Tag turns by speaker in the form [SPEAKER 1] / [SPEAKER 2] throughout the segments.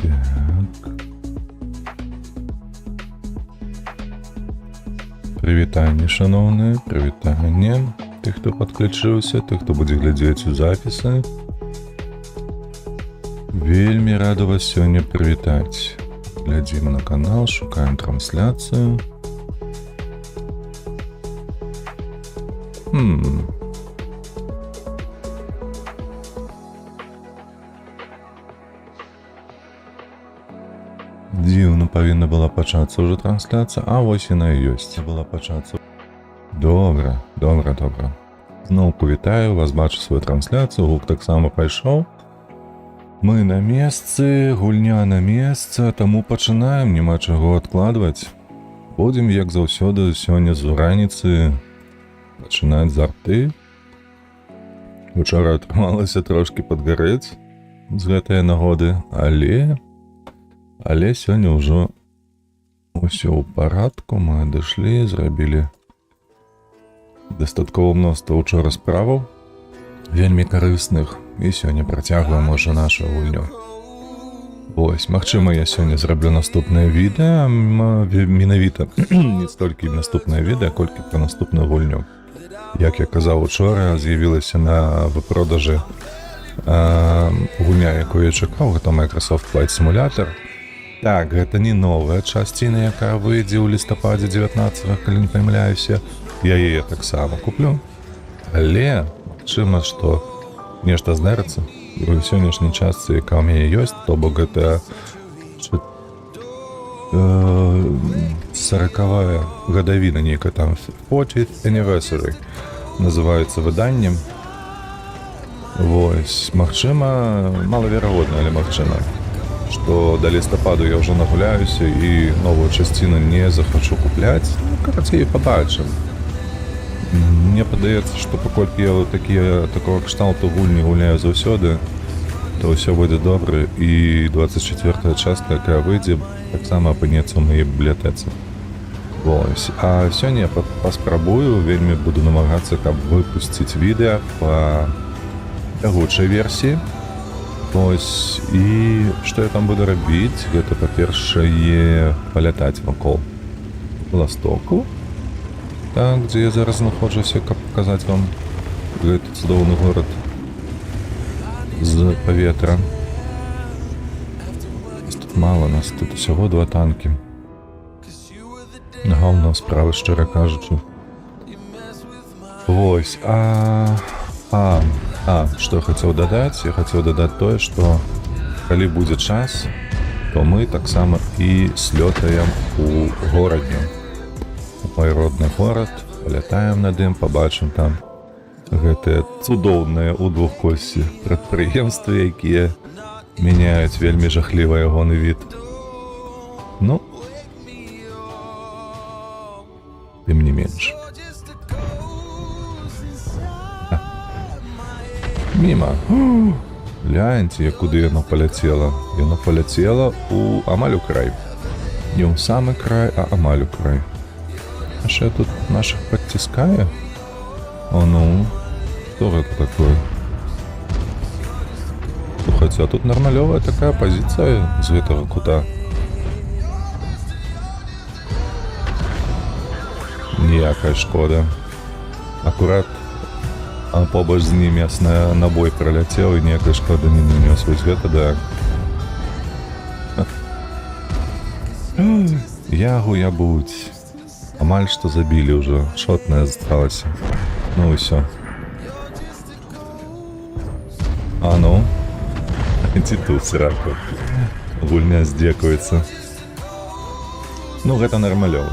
[SPEAKER 1] Так. Прывітанне, шаноўныя, прывітанне. Тых, хто падключыўся, тых, хто будзе глядзець у запісы. Вельмі рада вас сёння прывітаць. Глядзім на канал, шукаем трансляцыю. Дзіўна павінна была пачацца ўжо трансляцыя, а вось яна і ёсць. Была пачацца. Добра. Зноўку вітаю, вас бачу сваю трансляцыю, гук таксама пайшоў. Мы на месцы, гульня на месцы, таму пачынаем, няма чаго адкладваць. Будзем, як заўсёды, сёння з раніцы пачынаць з арты. Учора атрымалася трошкі падгарэць з гэтай нагоды, але сёння ўжо ўсё ў парадку, мы адышлі, зрабілі дастаткова мноства учора справаў, вельмі карысных, і сёння працягваем уже нашу гульню. Вось, магчыма, я сёння зраблю наступнае відэа, менавіта не столькі наступнае відэа, колькі пра наступную гульню. Як я казаў учора, з'явілася на выпродажы гульня, якую я чакаў, гэта Microsoft Flight Simulator. Так, гэта не новая часціна, якая выйдзе ў лістападзе 19-го, калі не памыляюся. Я яе таксама куплю. Але, магчыма, што нешта здарыцца. І ў сённяшняй частцы, якая ў мяне ёсць, то бок гэта 40-я гадавіна нейкая там, 40th Anniversary называецца выданнем. Вось, магчыма, малаверагодна, але магчыма, што да лістападу я ўжо нагуляюся і новую часціну не захачу купляць. Карацей, пабачым. Мне падаецца, што паколькі я такого кшталту гульні гуляю заўсёды, то ўсё будзе добра, і 24-я частка, якая выйдзе, таксама апынецца ў маёй бібліятэцы. Вось. А сёння я паспрабую, вельмі буду намагацца, каб выпусціць відэа па бягучай версіі. Вось. І што я там буду рабіць? Гэта, па-першае, палятаць вакол Владивостоку. Так, дзе я зараз знаходжуся, каб паказаць вам гэты цудоўны горад з паветра. Тут мала нас, тут усяго 2 танкі. Галоўная справа, шчыра кажучы. Вось, што я хацеў дадаць? Я хацеў дадаць тое, што калі будзе час, то мы таксама і слётаем у горадзе. Мой родны горад, палятаем над ім, пабачым там гэтыя цудоўныя ў двухкосці прадпрыемствы, якія мяняюць вельмі жахлівы ягоны від. Ну, тым не менш. Міма. Гляньце, куды яно паляцела. Яно паляцела амаль у край. Не ў самы край, а амаль у край. А що тут наших подтискає? О, ну, что это такое? Хотя тут нормалевая такая позиция с этого кута. Ніякая шкода. Аккурат побач з ним ясна набой пролетел, и ніякая шкода не нанес. Вось гэта да. Я будь. Амаль што забілі ўжо, шотная засталася. Ну і ўсё. А ну, ці тут сраку. Гульня здзекуецца. Ну, гэта нармалёва.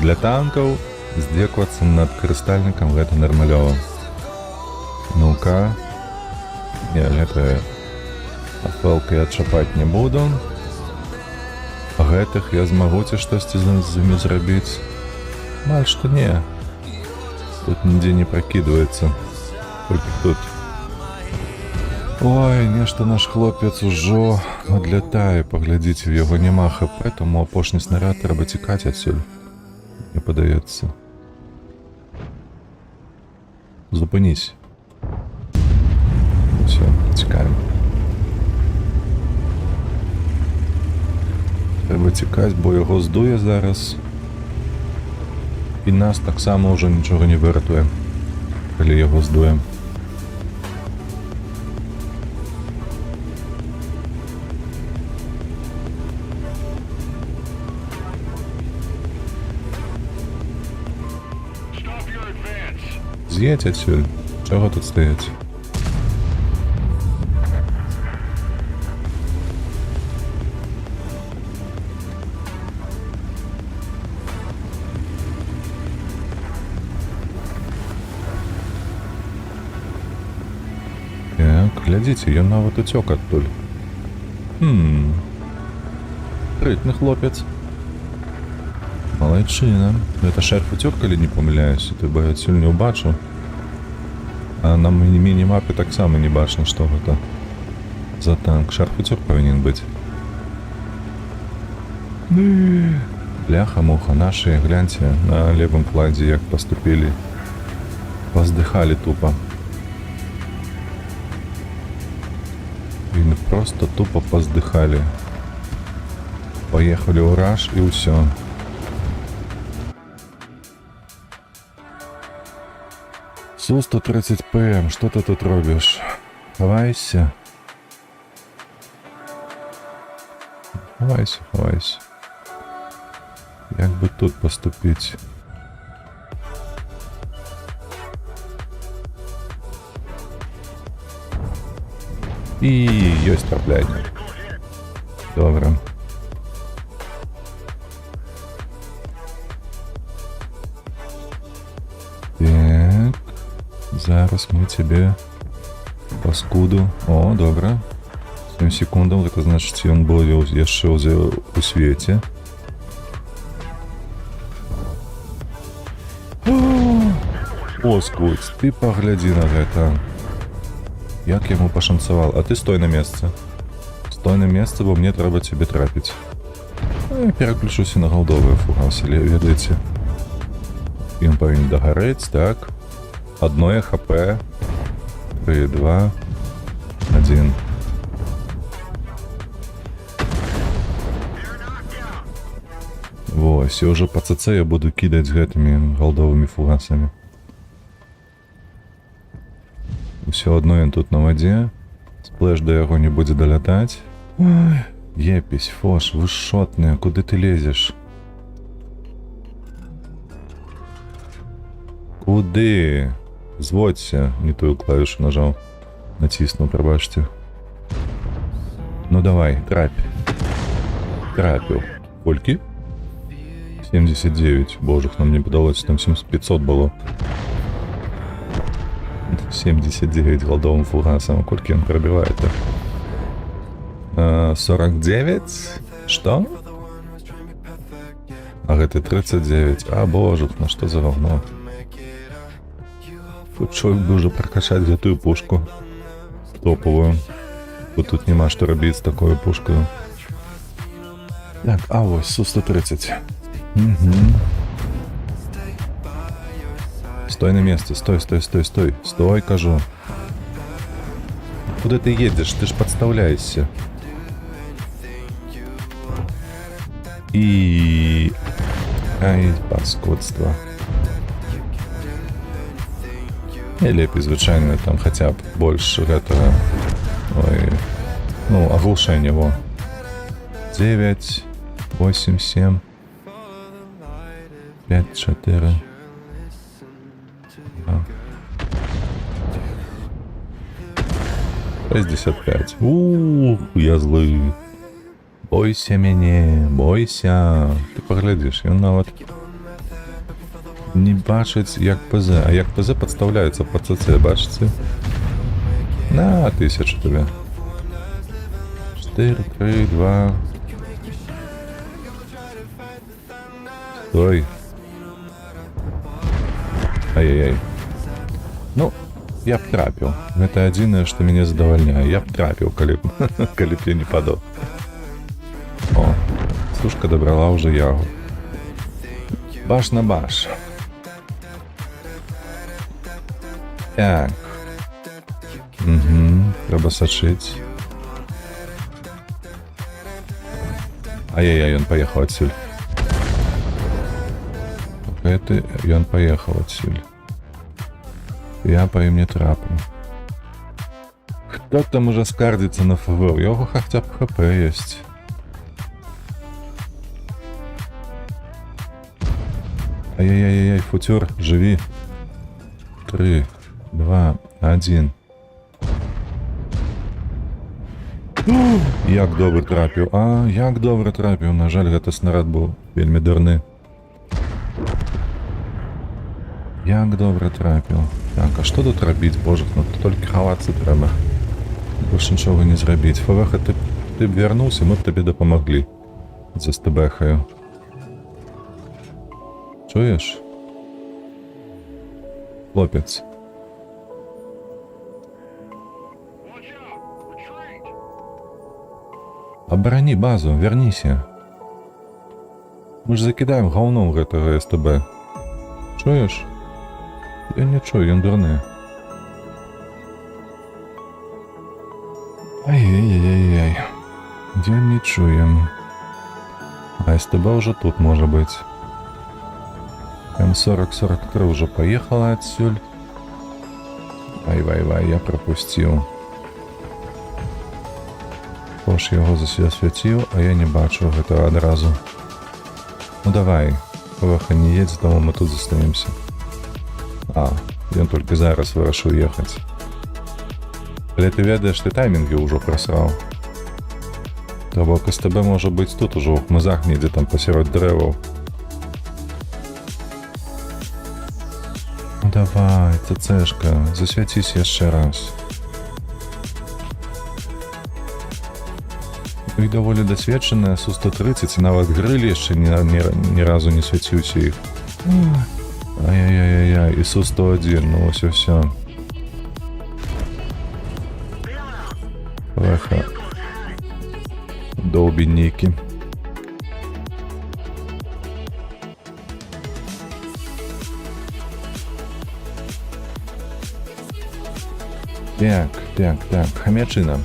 [SPEAKER 1] Для танкаў здзеквацца над карыстальнікам гэта нармалёва. Ну-ка. Не, гэта афэлка я чапаць не буду. Гэтых я змагу ці штосьці з імі зрабіць. Маль што не. Тут нідзе не пракідваецца. Толькі тут. Ой, нешта наш хлопец ужо адлятае. Паглядзіце, у яго няма ХП, таму апошні снаряд трэба цікаць адсюль. Мне падаецца. Зупынісь. Всё, цікаем. треба тікати, бо його здує зараз. І нас так само вже нічого не вирятує, коли його здує. З'їдь отсюди. Чого тут стоять? Так, глядите, ён нават уцёк адтуль. Прытны хлопец. Малайчына. Это шерф уцёк, калі не памыляюся, ты бы адсюль не ўбачыў. А на мінімапе таксама не бачна, што гэта за танк. Шерф уцёк павінен быць. Бляха-муха, наши, гляньте, на левым флаге як поступили. Поздыхали тупо. Просто тупо поздыхали. Поехали в раш и все. Су-130 ПМ, что ты тут робишь? Ховайся. Ховайся, ховайся. Як бы тут поступить? І ёсць траплянне. Добре. Так. Зараз мы тебе паскуду. О, добре. 7 секундаў, гэта значыць, ён быў яшчэ у свеце. О, скуць, ты паглядзі на гэта. Як яму пашанцавал. А ты стой на месцы. Стой на месцы, бо мне трэба цябе трапіць. Я пераключуся на галдовыя фугасы, ведаеце. Ён павінен дагарэць, так. Адное хп. 3, 2, 1. Вось, і ўжо па ЦЦ я буду кідаць гэтымі галдовымі фугасамі. Усё адно ён тут на вадзе. Сплэш да яго не будзе далятаць. Ой, епісь, Фош, вы шотныя, куды ты лезеш? Куды? Зводься, не тую клавішу нажаў. Націснуў, прабачце. Ну давай, трапь. Трапіў. Колькі? 79. Божах, нам не падалося, там 500 было. 79 голдовым фугасом. Колькі он пробивает-то? 49? Что? А гэта 39. А, божух, ну что за говно? Тут чоловік бы уже прокачать гэтую пушку. Топовую. Бо тут нема што рабіць з такою пушкою. Так, а вось, Су-130. Угу. Стой на месте, стой, стой, стой, стой. Стой, кажу. Куда ты едешь? Ты ж подставляешься. И... Ай, паскудство. Не лепей, звычайно, там хотя бы больше этого... Ой... Ну, оглушение, во. 9, 8, 7, 5, 4... 65. Я злый. Бойся мяне, бойся. Ты поглядишь, ён нават не бачыць як ПЗ. А як ПЗ подставляется под ЦЦ, бачыце? На 1000 тебе. 4, 3, 2. Стой. Ай-яй-яй. Ну, я б трапіў. Гэта адзінае, што мяне задавальняе. Я б трапіў, калі б я не падаў. О, сушка добрала ўжо ягу. Баш на баш. Так. Угу, трэба сачыць. Ай-яй-яй, ён паехаў адсюль. Гэты, ён паехаў адсюль. Я па ім не траплю. Хто там уже скардзіцца на ФВ? У яго хаця б ХП ёсць. Ай-яй-яй-яй, футюр, жыві. 3, 2, 1. Як добра трапіў. Як добра трапіў. На жаль, гэта снарад быў вельмі дурны. Як добра трапіў. Так, а што тут рабіць, божак? Ну толькі хавацца трэба. Больш нічога не зрабіць. ФВХ, ты б вярнуўся, мы б табе дапамаглі. За СТБХаю. Чуеш? Хлопец. Абарані базу, вярніся. Мы ж закідаем гаўном гэтага СТБ. Чуеш? Я не чую, ён дурны. Ай-яй-яй-яй. Ён не чуем. А СТБ уже тут можа быць. М40-43 уже поехала отсюль. Вай-вай-вай, я пропустил. Пош його засвяціў, а я не бачу гэтага адразу. Ну давай, ПВХ не едзе, тому мы тут застанемся. Ён толькі зараз вырашыў ехаць. Але ты ведаеш, ты таймінгі ўжо прасраў. То бок СТБ можа быць тут ужо ў хмызах недзе там пасярод дрэваў. Ну давай, ЦЦшка, засвяцісь яшчэ раз. Іх даволі дасведчаныя, Су-130, і нават грылі яшчэ ні разу не свяціўся іх. Ай-яй-яй-яй, і Су-101, ну ось і всё. Леха. Довбінніки. Так, хамячына.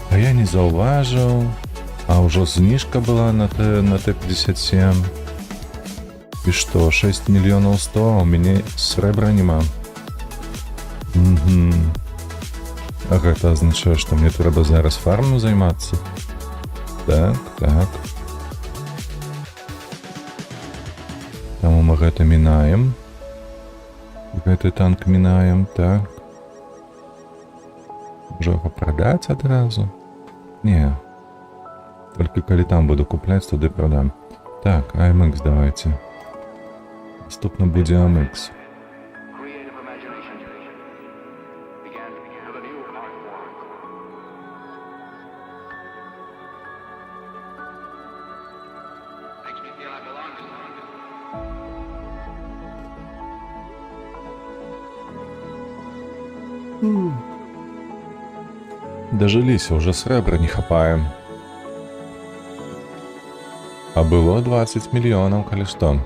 [SPEAKER 1] А я не заўважыў. А ўжо зніжка была на Т-57. І што, 6 мільёнаў 100, а ў мяне срэбра няма. А гэта азначае, што мне трэба зараз фарму займацца. Так. Таму мы гэта мінаем. Гэты танк мінаем, так. Можа яго прадаць адразу? Не. Толькі калі там буду купляць, туды прадам. Так, АМХ давайте. Наступна будзе АМХ. Дажыліся, уже срэбра не хапаем. А было 20 мільёнаў, калі што.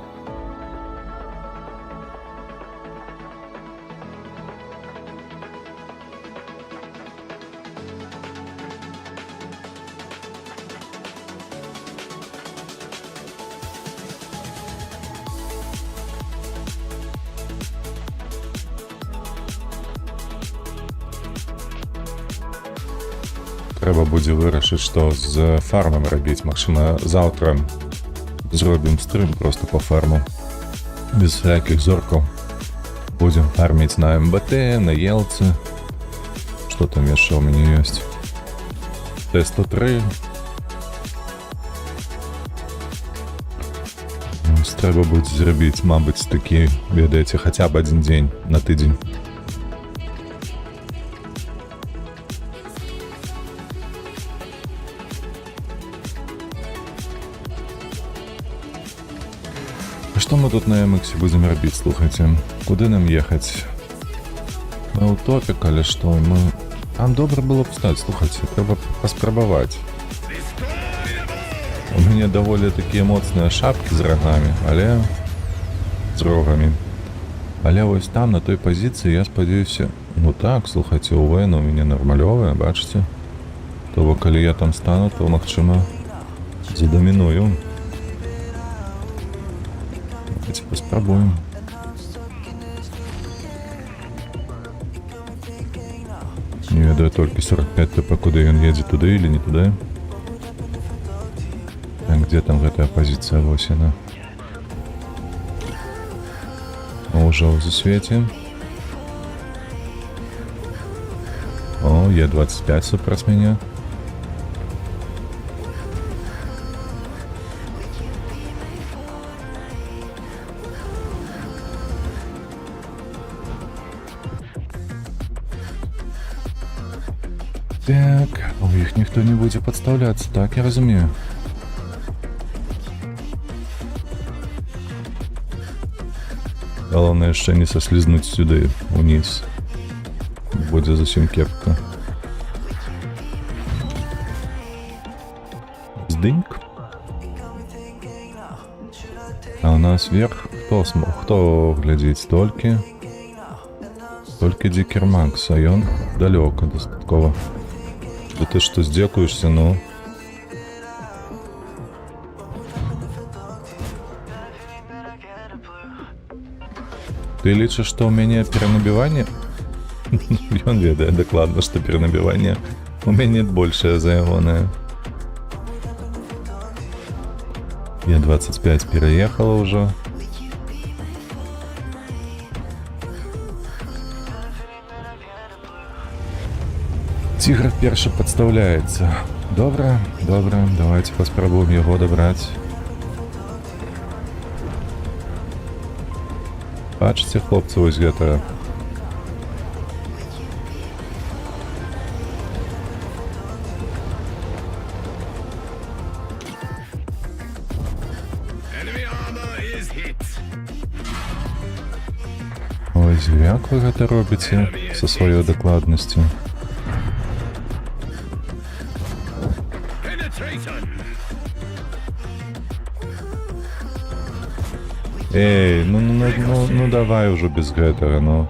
[SPEAKER 1] Трэба будзе вырашыць, што з фармам рабіць. Магчыма, заўтра зробім стрым проста по фарму. Без всякіх зоркаў. Будзем фарміць на МБТ, на Елцы. Што там яшчэ ў мяне ёсць? Т-103. Трэба будзе зрабіць, мабыць, такі, ведаеце, хаця б адзін дзень на тыдзень. Што мы тут на МХ будзем рабіць, слухайце? Куды нам ехаць? На утопік, але што? Там добра было б стаць, слухайце, трэба паспрабаваць. У мяне даволі такія моцныя шапкі з рагамі, але... з рогамі. Але вось там, на той пазіцыі, я спадзяюся... Ну так, слухайце, УВН у мяне нармалёвая, бачыце? То бок, калі я там стану, то, магчыма, Задоминую. Давайте попробуем. Не ведаю только 45 ТП, куда он едет, туда или не туда. А где там эта оппозиция Лосина? Уже в засвете. О, Е25 супротив меня. Так, у них никто не будет подставляться, так я разумею. Главное еще не сослизнуть сюда вниз. Будет зачем кепка. Сдыньк. А у нас вверх кто глядит? Только Дикер Макс, а он далеко достатково. Да ты что, здекаешься, ну? Ты лічиш, что у меня перенабивание? Он ведает докладно, что перенабивание у меня больше заявленное. Я 25 переехала уже. Тигр перший подставляется. Добре, добре, давайте попробуем его добрать. Бачите, хлопці, ось гэта. Ось як ви гэта робіце са сваёй дакладнасцю. Эй, ну давай уже без гэтага, ну.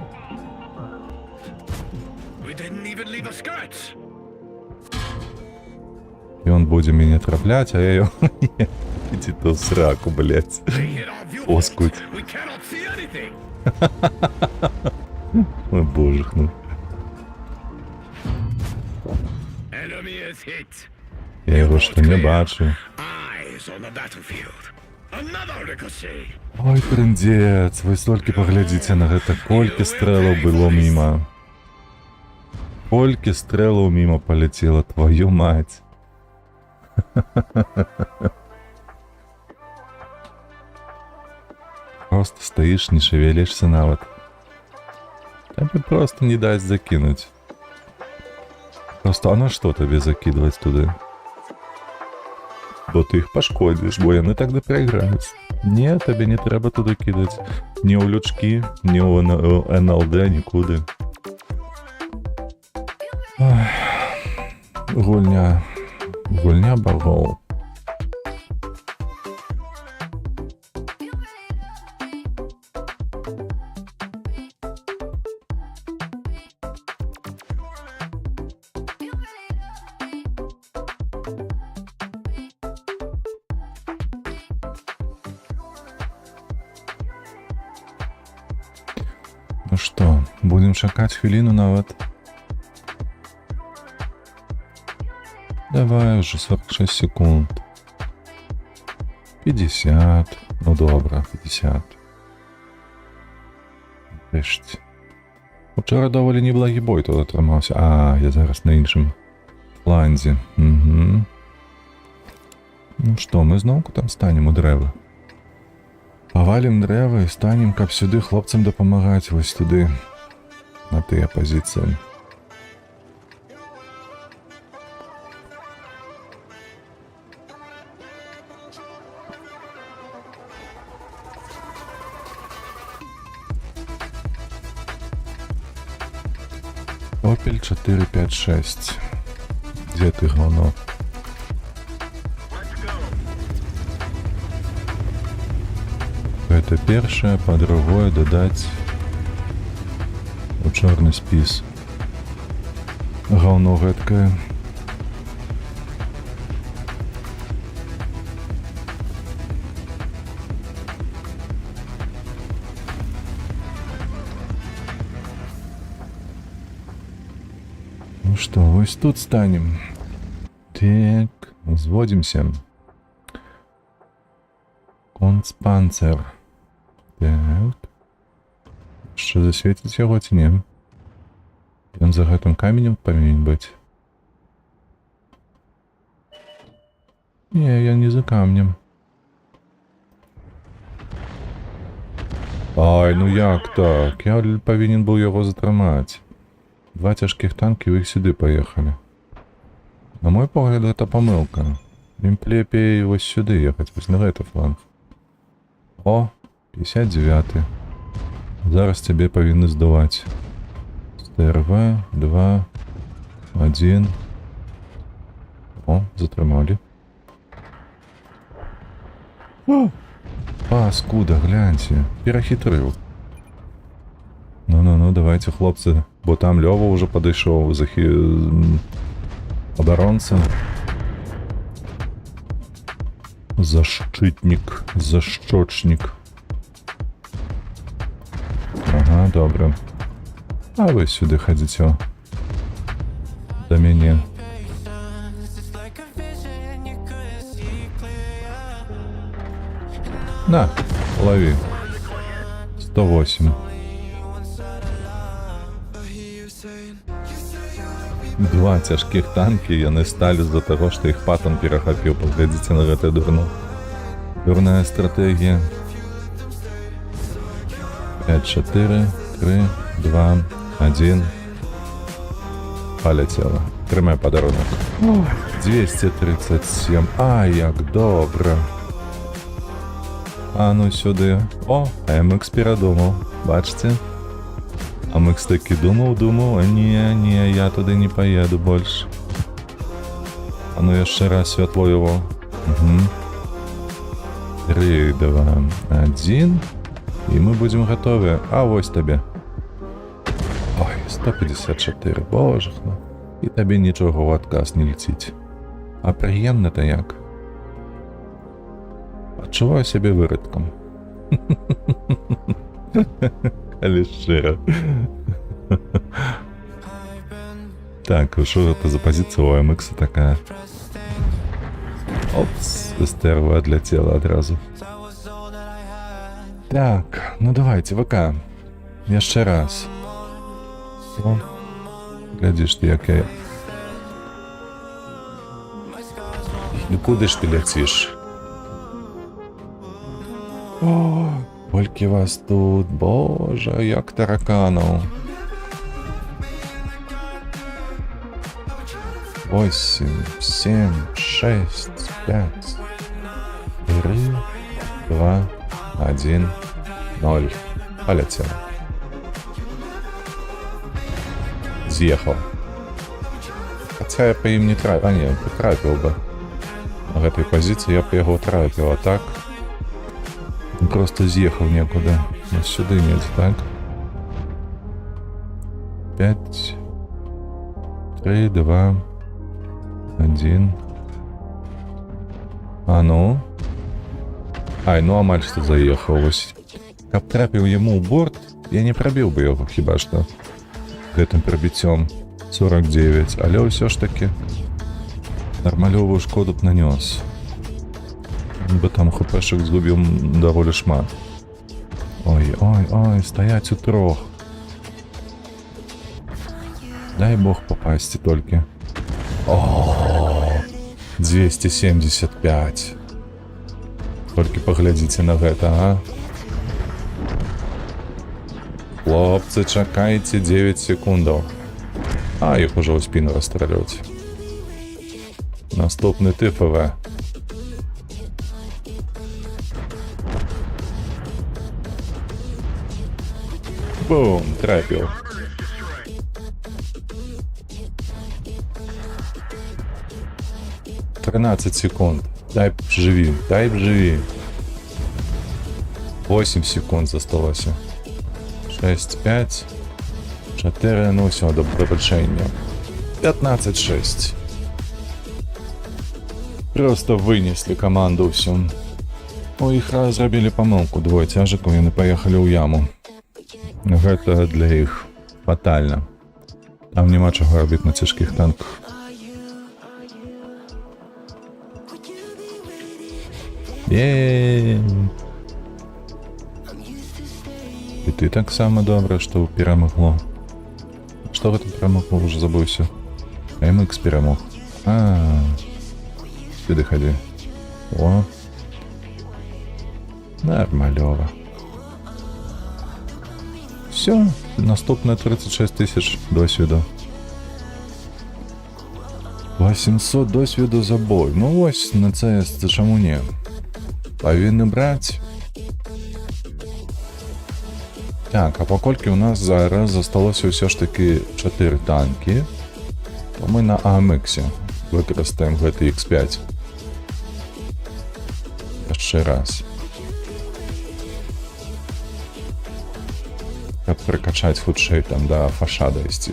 [SPEAKER 1] И он будет меня траплять, а я ее... Иди ты в сраку, блядь. Оскуть. Ой, боже, ну. Я его что, не бачу? Ой, трындец, вы столько поглядите на гэта, колькі стрэлаў было мимо. Колькі стрэлаў мимо полетело, твою мать. Просто стоишь, не шевелишься нават. Тебе просто не дасть закинуть. Просто, а на что тебе закидывать туда? Бо ты их пошкодишь, бо яны тогда проиграюць. Не, тебе не треба туди кидать. Ні у лючки, ні у НЛД, нікуди. Гульня. Гульня богов. Ну что, будем чакать хвилину нават. Давай уже 46 секунд. 50. Ну добре, 50. Решті. Вчора доволі неблагий бой тут отримався. А, я зараз на іншому фланзі. Угу. Ну що, ми знову там станемо у дерева. Повалим дерева і станем, каб сюди хлопцям допомагати, ось туди. На тієї позиції. Опель 456. Где ты, говно? Это первое, по другое додать у чорный спис. Говно редкое. Ну что, вось тут станем. Так, взводимся. Концпанцер. Так. Що засвітить його ці ні? Ён за гэтым каменем павінен быць. Не, я не за камнем. Ай, ну як так? Я павінен быў яго затрымаць. Два цяжкіх танкі, іх сюды паехалі. На мой погляд, гэта памылка. Ім лепей вось сюды ехаць, вось на гэты фланг. О, 59-й. Зараз цябе павінны здаваць. СТРВ, 2, 1. О, затрымалі. О! Паскуда, гляньте, перахітрыў. Ну-ну-ну, давайте, хлопцы, бо там Лёва уже падышоў, абаронца. Защитник, защочник. Ага, добре. А вы сюди ходите. До мяне. На, лови. 108. Два цяжкіх танкі, яны сталі з-за таго, што іх патон перахапіў. Паглядзіце на гэтую дурну. Дурная стратегія. 5, 4, 3, 2, 1. Полетела. Трымай падарунак. 237. Ай, як добра. А ну сюды. О, МХ перадумаў. Бачце? А МХ таки думаў, а не, я туды не поеду больше. А ну яшчэ раз святло его. Угу. 3, 2, 1. И мы будем готовы. А вось табе. Ой, 154, боже. І табе нічога ў адказ не летіць. А прыемна-то як? Адчуваю сябе выродкам. Але шчыра. Так, що гэта за позиція у МХ такая? Опс, СТРВ отлетела одразу. Так, ну давайте, ВК. Яшчэ раз. О, глядзіш ты, як я. Ну куди ж ти ляціш? О, колькі вас тут, боже, як тараканов. 8, 7, 6, 5, 3, 2, 1, 0. Полетел. З'ехал. Хотя я по им не трапил. А не, трапил бы. На этой позиции я по его трапил, а так... Он просто з'ехал некуда. Но сюда нет, так? 5, 3, 2, 1. А ну? Ай, ну амаль что заехал. Ось. Каб трапіў яму ў борт, я не прабіў бы яго хіба што гэтым прабіццём 49, але ўсё ж таки нармалёвую шкоду б нанёс. Бы там хпшек згубіў даволі шмат. Ой, ой, ой, стаяць у трох. Дай бог попасці толькі. О, 275. Толькі паглядзіце на гэта, а? Хлопцы, чакайце 9 секундаў. А, іх ужо ў спіну расстралюваць. Наступны ТФВ. Бум, трапіў. «13 секунд. Дай б живи, дай б живи. 8 секунд засталося. 6, 5, 4, ну все, до прибачення. 15-6. Просто вынесли команду всю. Ой, іх зрабілі памылку, двое цяжыкаў, яны паехалі ў яму. Гэта для іх фатальна. Там нема чого робити на цяжких танках. Єй! І ти так само добре, що перемогло. Що ви там перемогло, вже забувся. MX перемог. Сюди ходи. О. Нормальово. Все, наступне 36 тисяч досвіду. 800 досвіду за бой. Ну ось, на це чому ні? Повинні брати. Так, а покольки у нас зараз залишилося все ж таки 4 танки, то ми на AMX використаємо GTX-5. Ще раз. Щоб прикачати худший там до фашада йти.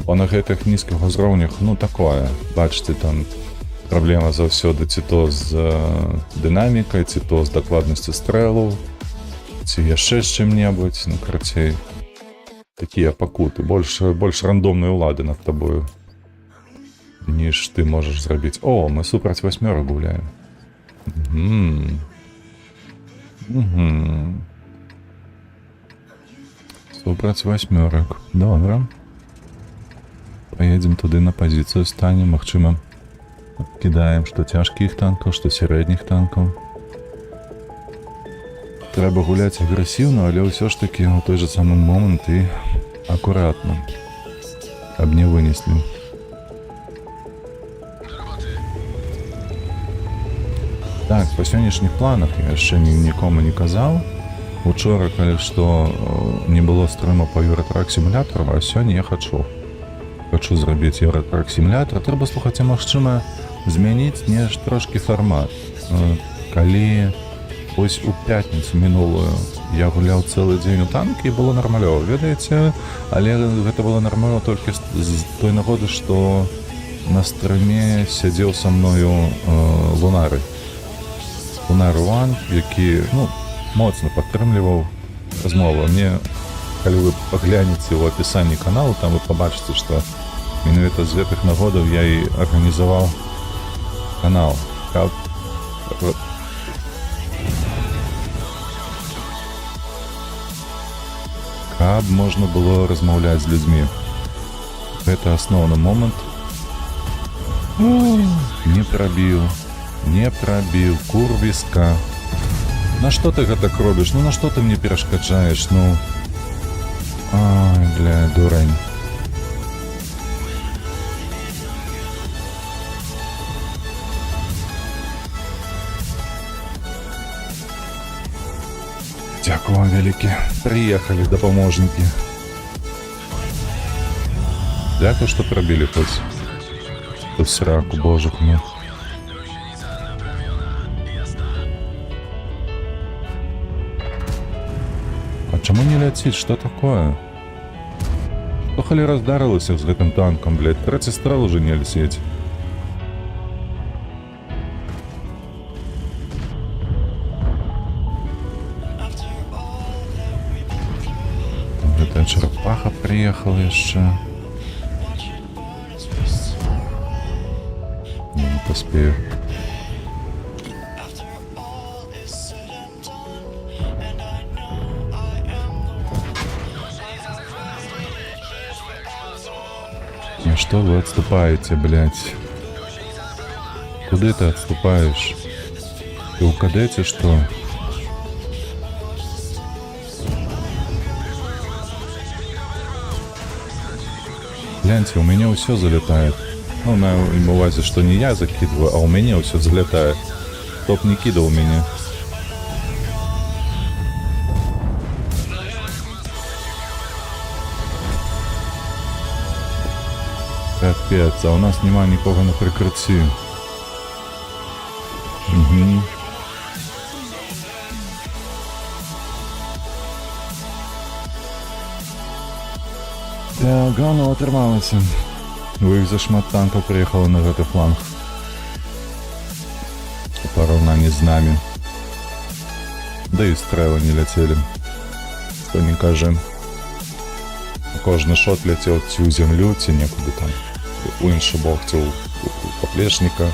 [SPEAKER 1] Бо на гэтых низьких уровнях, ну такое. Бачите, там проблема завсёды ці то з динамікою, ці то з докладністю стрелу, ці яшчэ з чим-небудзь, ну карацей. Такія пакуты, больш рандомної улады над тобою, ніж ти можеш зробити. О, ми супраць 8 гуляємо. Супраць 8. Добре. Поедем туды на позицию, станем, магчыма, кидаем што цяжкіх танкаў, што сярэдніх танкаў. Трэба гуляць агрэсіўна, але ўсё ж такі у той же самы момант і акуратна, каб не вынеслі. Так, па сённяшніх планах я яшчэ нікому не казаў. Учора, калі што, не было стрыма па Euro Truck Simulator, а сёння я хочу зрабіць Euro Truck Simulator. Трэба, слухайце, магчыма, змяніць трошкі фармат. Калі ось у пятніцу мінулую я гуляў цэлы дзень у танкі, і было нармалёва, ведаеце? Але гэта было нармалёва толькі з той нагоды, што на стрыме сядзеў са мною Лунары. Лунар One, які, ну, моцна падтрымліваў размову. Мне, калі вы паглянеце ў апісанні каналу, там вы пабачыце, што менавіта з гэтых нагодаў я і арганізаваў канал. Каб можна было размаўляць з людзьмі. Гэта асноўны момант. Не прабіў, курвіска. На што ты гэтак робіш? Ну на што ты мне перашкаджаеш? Ну... Ай, бля, дурань. Дзякую вам вялікі. Прыехалі дапаможнікі. Дзякую, што прабілі хоць. Тут сраку, божух мне. Чаму не ляціць? Што такое? Што халера здарылася з гэтым танкам, блядь? Трэці стрэл уже не лісець. Гэтая чарапаха прыехала яшчэ. Не паспею. Что вы отступаете, блядь? Куда ты отступаешь? Ты у кадете, что? Гляньте, у меня все залетает. Ну, на увазе, что не я закидываю, а у меня все залетает. Топ не кидал меня. Капец, а у нас нема нікого на прикрытті. Угу. Так, гано отрымалася. У іх зашмат танкаў приехала на гэты фланг. У параўнанні з намі. Да і стрэлы не ляцелі. Што не кажем. кожны шот ляцеў ці ў зямлю, ці некуды там у іншы бок, ці ў паплечніка.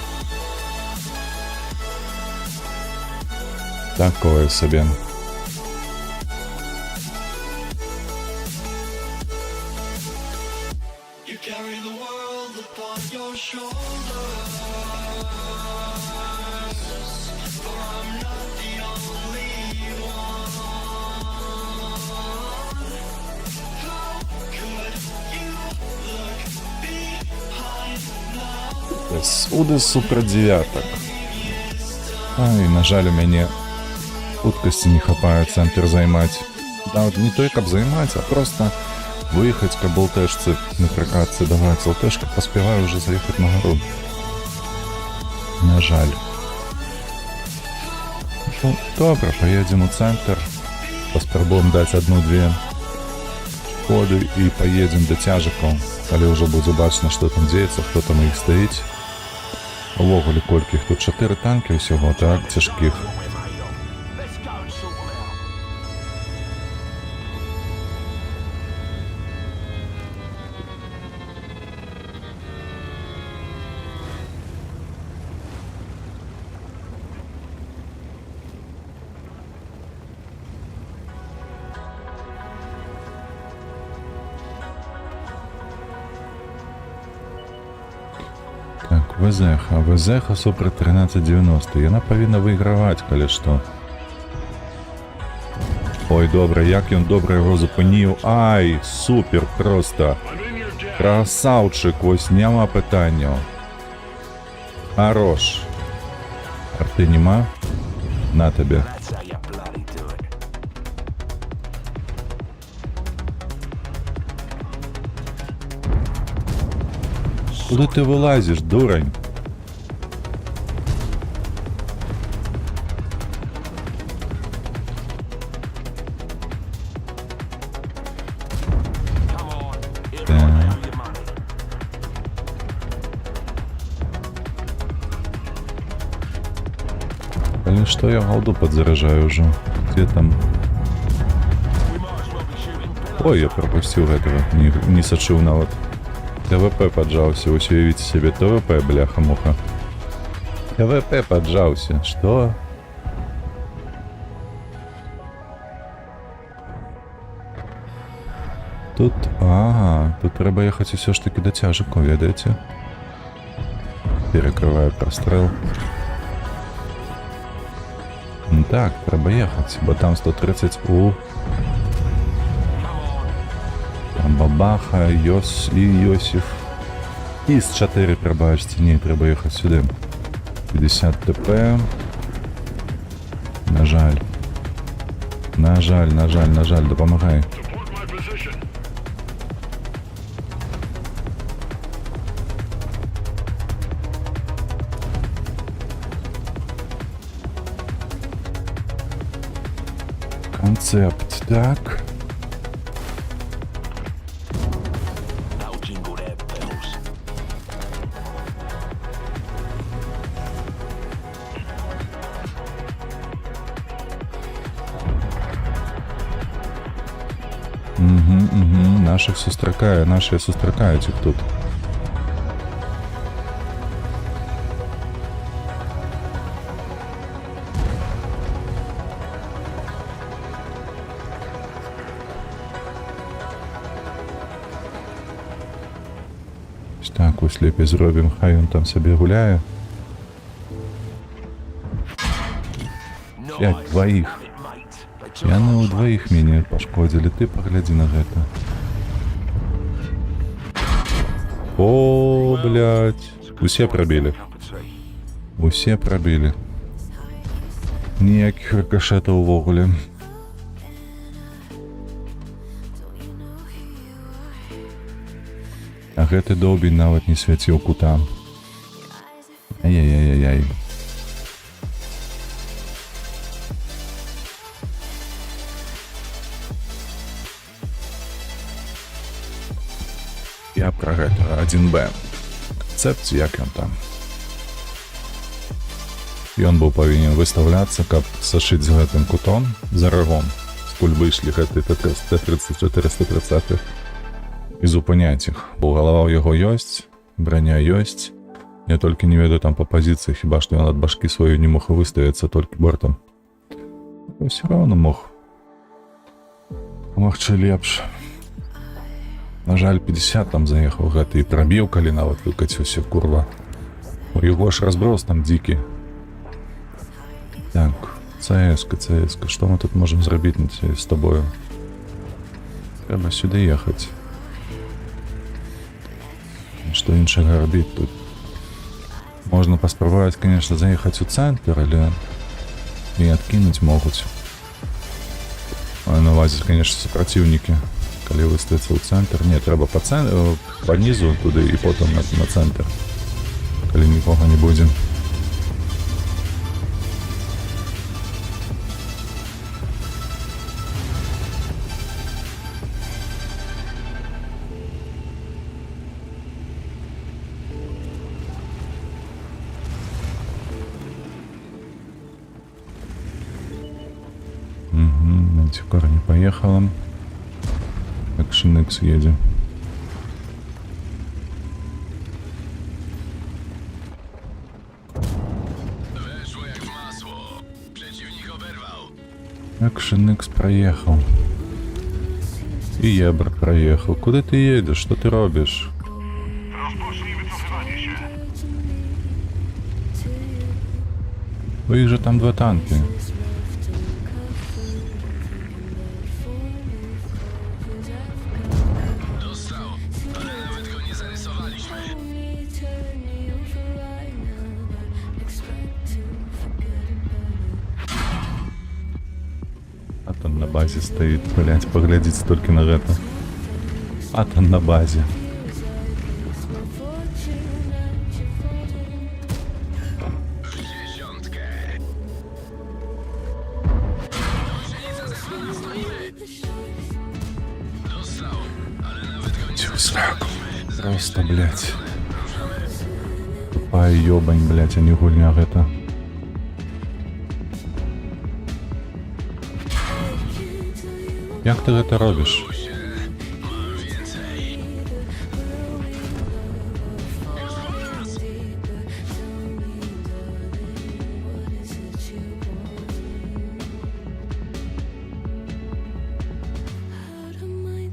[SPEAKER 1] Такое сабе. Суды супер девяток. Ай, на жаль, у мяне хуткасці не хапае цэнтр займаць. Нават не той, каб займаць, а просто выехаць, каб ЛТшцы на пракатцы даваць. ЛТшка паспяваю уже заехаць на гару. На жаль. Ну, добра, поедем у цэнтр. Паспрабуем даць адну-две ходы і поедем да цяжыкаў. Калі ўжо будзе бачна, што там дзеецца, хто там іх стаіць. Увогуле, колькіх тут 4 танкі ўсяго, так, цяжкіх. ВЗХ супер 1390. Яна павінна выйграваць, калі што. Ой, добра, як ён добра яго запыніў. Ай, супер проста. Красаўчык, вось няма пытанняў. Хорош. Арты нема? На табе. Куды ты вылазіш, дурань? Калі што, я галду падзаражаю ўжо. Дзе там? Ой, я прапусціў гэтага. Не сачыў нават. ТВП поджаўся, ось уявіце сябе, ТВП, бляха-муха. ТВП поджаўся, што? Тут, тут трэба ехаць усё ж таки да цяжыку, ведаеце? Перакрываю прастрэл. Так, трэба ехаць, бо там 130 у... Бабаха, Йос і Йосиф. І з 4 прибачте, ні, треба їхати сюди. 50 ТП. На жаль. На жаль, допомагай. Концепт, так. Наших сустракає, наші сустракають їх тут. Так, ось ліпі зробимо, хай він там собі гуляє. 5 двоих. Яны ў двоих мяне пашкодзілі, ты паглядзі на гэта. О, блядь. Усе прабілі. Усе прабілі. Ніякіх рикошетаў увогуле. А гэты доўбень нават не свяціў кута. Ай-яй-яй-яй. Я пра гэта 1Б. Канцэпцыю, як ён там. Ён быў павінен выстаўляцца, каб сашыць з гэтым кутом за рагом. Скуль выйшлі гэты Т-34-130. і зупиняць іх. Бо галава ў яго ёсць, броня ёсць. Я толькі не ведаю там па пазіцыі, хіба што ён ад башкі сваёй не мог выставіцца толькі бортам. Але ўсё роўна мог. Магчы лепш. На жаль, 50 там заехаў гэты і прабіў, калі нават выкаціўся, курва. У яго ж разброс там дзікі. Так, ЦС-ка, што мы тут можам зрабіць з табою? Трэба сюды ехаць. Што іншага рабіць тут? Можна паспрабаваць, конечно, заехаць у цэнтр, але і адкінуць могуць. Маю на увазе, конечно, супраціўнікі. Калі выставіцца ў цэнтр, не, трэба па нізу туды і потым на цэнтр, калі нікога не будзе. Мантикора не поехала. Action X едет.
[SPEAKER 2] Weszło jak w masło. Przeciwnik oberwał.
[SPEAKER 1] Action X проехал. И Ебр проехал. Куда ты едешь? Что ты робишь?
[SPEAKER 3] Rozpocznij wycofywanie się.
[SPEAKER 1] У их же там 2 танки.
[SPEAKER 2] Dostał, ale nawet go nie zarysowaliśmy.
[SPEAKER 1] Атон на базе стоит, блять, поглядите только на это. Атон на базе.
[SPEAKER 2] W dziesiątkę. Gąsienica zesłana, stoimy. Dostał, ale nawet go nie zarysowaliśmy.
[SPEAKER 1] Просто, блять. Тупая ёбань, блять, а не гульня это. Як ти гэта робиш?
[SPEAKER 2] Mam więcej.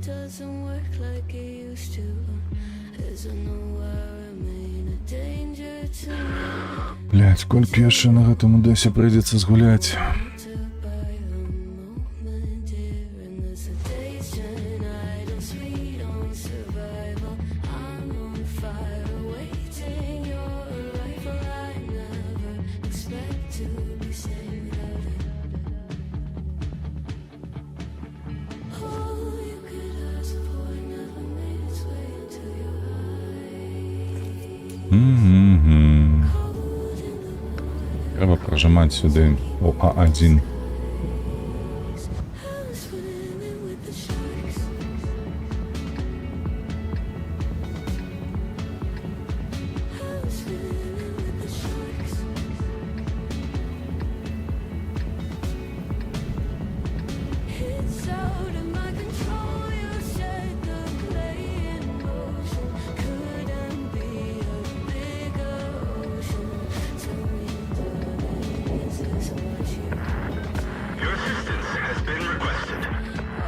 [SPEAKER 4] Doesn't work like it used to. As I know I remain a danger to me.
[SPEAKER 1] Блять, колькі яшчэ на гэтым Одесі прыйдзецца згуляць.
[SPEAKER 4] To buy the moment here in the sedation. I don't sweet on survival. I'm on fire, waiting your arrival. I never expect to be saved. All you could ask for never made its way into your eyes.
[SPEAKER 1] Треба прожимати сюди у А1.
[SPEAKER 4] Swimming with the sharks. Swimming with the sharks. It's out of my control. You said the play in motion couldn't be a bigger ocean. Tell me, darling, is this what you
[SPEAKER 3] Your assistance has been requested.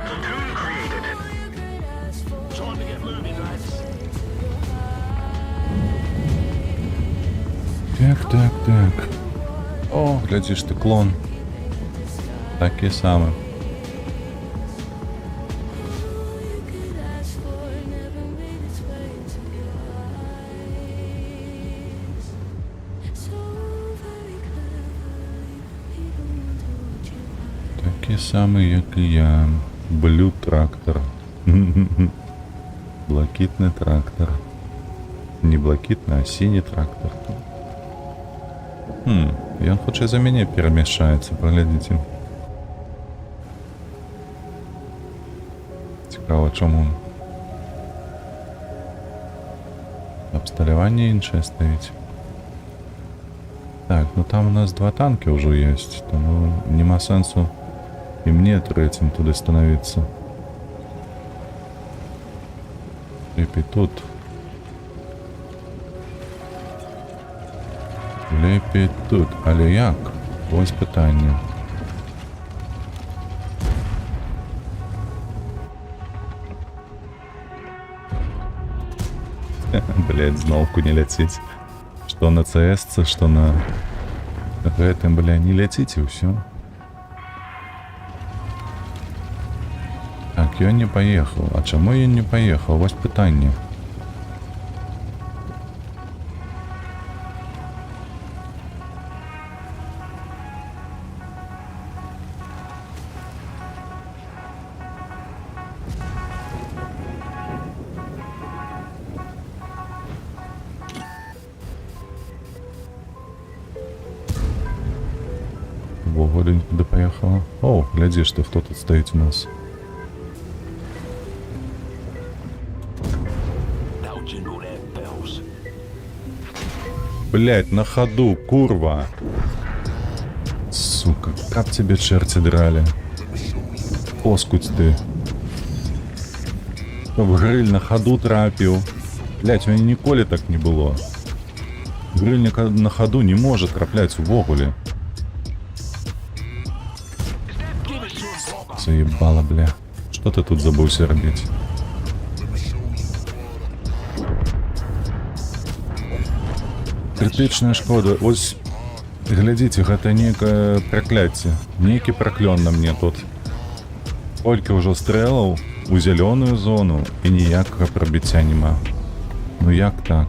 [SPEAKER 3] Platoon created.
[SPEAKER 4] could ask for?
[SPEAKER 3] Time to get moving, lads.
[SPEAKER 1] Так. О, глядиш ти клон. Такі саме.
[SPEAKER 4] Could ask for never made its way into your eyes. So very cleverly, people wonder what you hide.
[SPEAKER 1] Такі самі, як і я. Блю трактор. Блакитний трактор. Не блакитний, а синій трактор. Ён хоча за мяне перамяшчаецца, паглядзіце. Цікава, чаму? Абсталяванне іншае стаіць. Так, ну там у нас 2 танки ўжо ёсць, таму няма сэнсу і мне трэцім туды станавіцца. Ліпі тут. Ліпі тут. Але як? Ось питання. Блять, зновку не ляціць. Что на CS, что на гэтым, бля, не ляціць і ўсё. Так, ён не паехаў. А чаму ён не паехаў? Вось пытанне. Воволі нікуди поїхала. О, гляди, що хто тут стоїть у нас. Блять, на ходу, курва. Сука, как тебе черти драли. Оскуть ты. В гриль на ходу трапил. Блять, у меня ніколи так не было. Гриль на ходу не может траплять увогуле. Заебало, бля. Что ты тут забылся робить? Критичная шкода. Ось, глядите, гэта некое прокляття. Некий проклён на мне тут. Колькі ўжо стрэлаў у зялёную зону і ніякага прабіцця нема. Ну як так?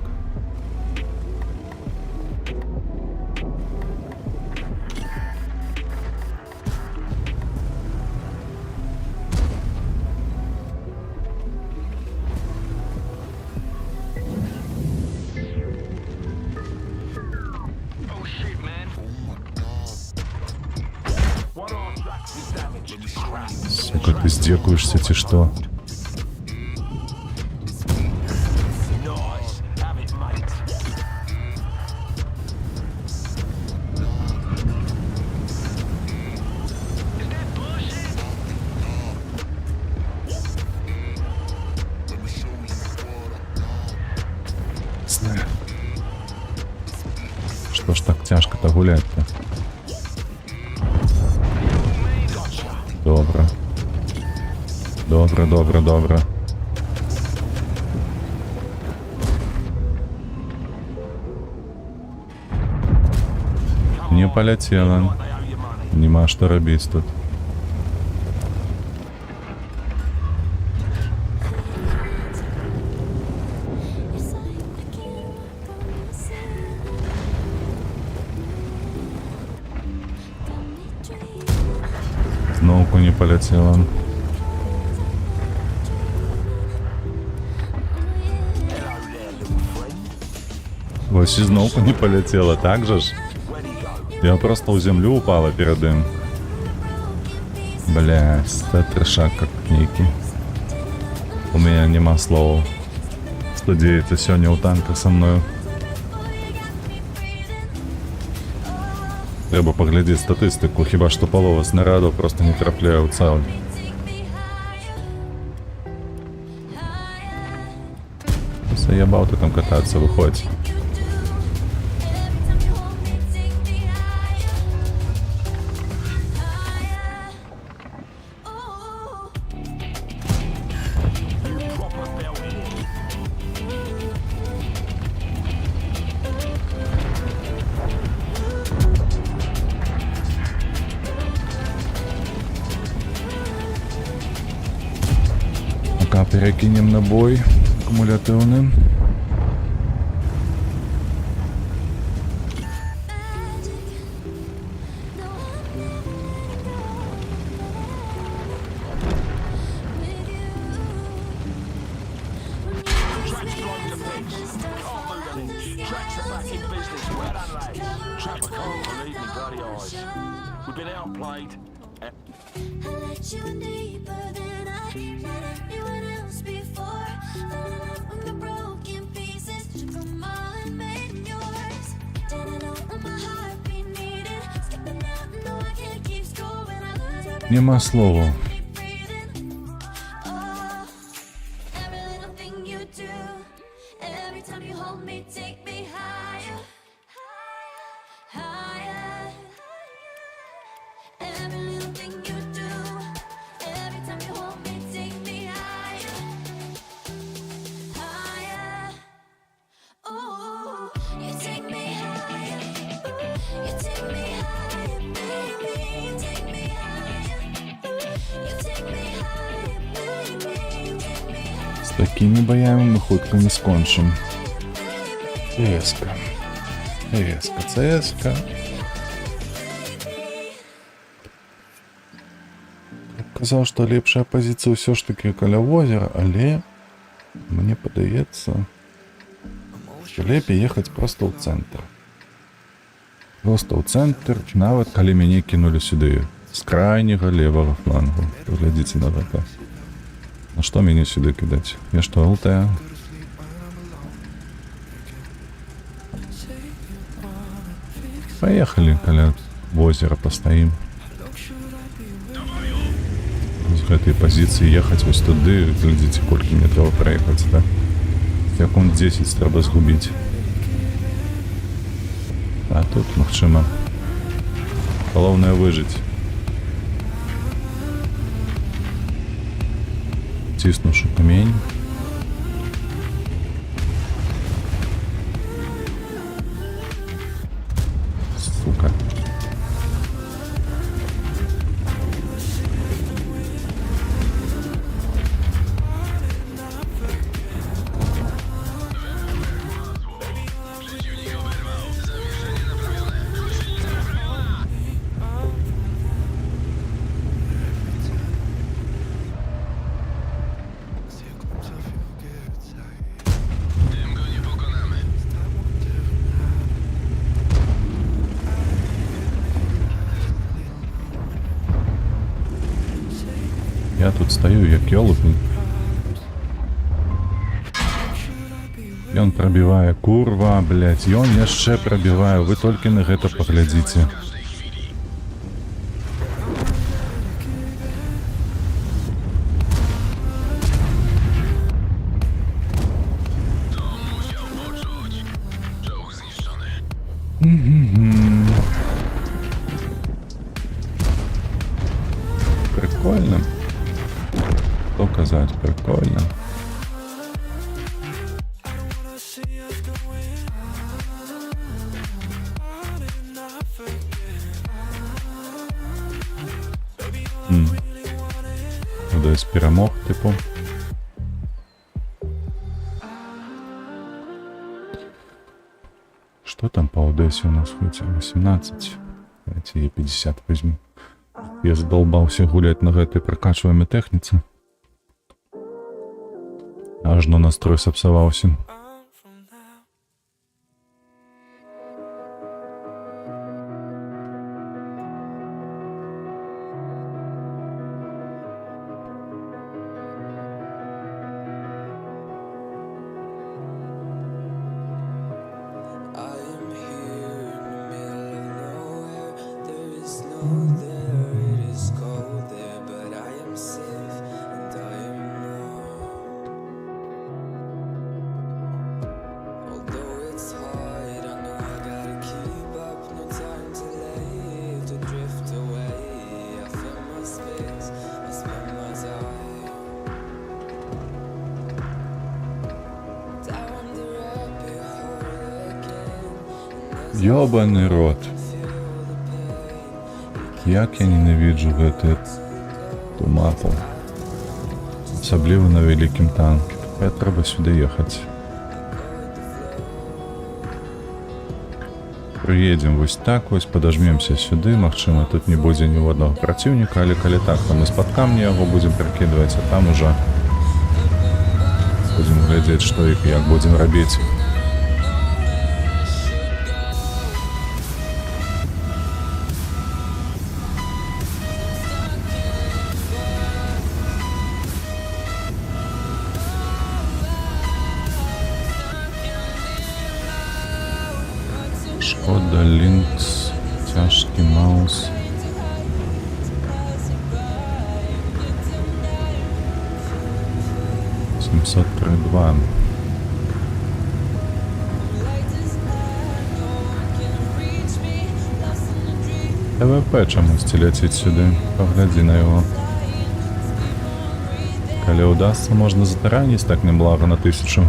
[SPEAKER 1] Сука, ты здекуешься, ти что? Что ж так тяжко-то гулять-то? Добре. Добре, добре, добре. Не полетела. Нема що робити тут. Знову не полетела. Ось і знову не полетела, так же ж? Я просто у землю упала перед им. Бля, это трешак как некий. У меня нема слов. Что деется сегодня у танка со мною. Треба поглядеть статистику, хіба що полова снаряду просто не трапляє у цель. Заебал ты там кататься, выходь. Пока перекинем на бой аккумулятивный.
[SPEAKER 2] We've been outplayed.
[SPEAKER 4] I let you in deeper than I let anyone else before. From the broken pieces, took on mine, made yours. Didn't know when my heart be needed. Skipping out, no, I can't keep score when I lose my breath.
[SPEAKER 1] Нема слова.
[SPEAKER 4] Keep breathing. Oh, every little thing you do take me higher, higher. Every little thing you do, every time you hold me, take me higher, higher. Ooh, you take me higher, you take me higher, baby. You take me higher, you take me higher, baby. You take me higher.
[SPEAKER 1] З такими боями ми хутко не скончимо. ЦСКА. ЦСКА. Я б казав, що лепшая позиція все ж таки каля озера, але мені подається, що лепей їхати просто ў центр. Просто ў центр, нават калі мяне кинули сюди, з крайнего левого флангу. Поглядите на это. На что меня сюда кидать? Я что, ЛТ? Поехали, каля озера постоим. З этой позиции ехать вось туды, глядите, колькі мне треба проехать, да? Секунд 10 треба згубить. А тут, магчыма, галоўнае выжыць. Ціснуўшы камень. Сука.
[SPEAKER 2] Przeciwnik oberwał. Zamierzenie naprawione. Gąsienica naprawiona. Tym go nie pokonamy.
[SPEAKER 1] Я тут стою, як ёлупень. Ён прабівае, курва, блядь, ён яшчэ прабівае, вы толькі на гэта паглядзіце.
[SPEAKER 2] W każdej chwili. To musiał poczuć. Czołg zniszczony.
[SPEAKER 1] Прикольно. Что казать, прикольно. Десь перемог, типу. Что там по Одессе у нас хоть? 18. Давайте я 50 возьму. Я задолбался гулять на этой прокачиваемой технице. Аж на настрой сапсовался.
[SPEAKER 5] I am here in the middle of nowhere. There is no there, it is cold there, but I am safe and I am warm. Although it's hard, I know I gotta keep up. No time to live, to drift away. I fill my space, I spend my time down the rabbit hole again.
[SPEAKER 1] Ёбаный рот. Як я ненавиджу гэтую эту мапу. Асабліва на вялікім танке. Тепер трэба сюди ехаць. Прыедзем вось так вось, падажмемся сюды. Магчыма, тут не будзе ні ў аднаго праціўніка, але калі так, то мы з-пад камня яго будзем перакідваць, а там уже будзем глядзець, што і як будзем рабіць. Шкода Лінкс, тяжкий маус. $703. ТВП чомусь ляціць сюди. Поглядзі на його. Калі удасться, можна затараніць так неблаго на 1000.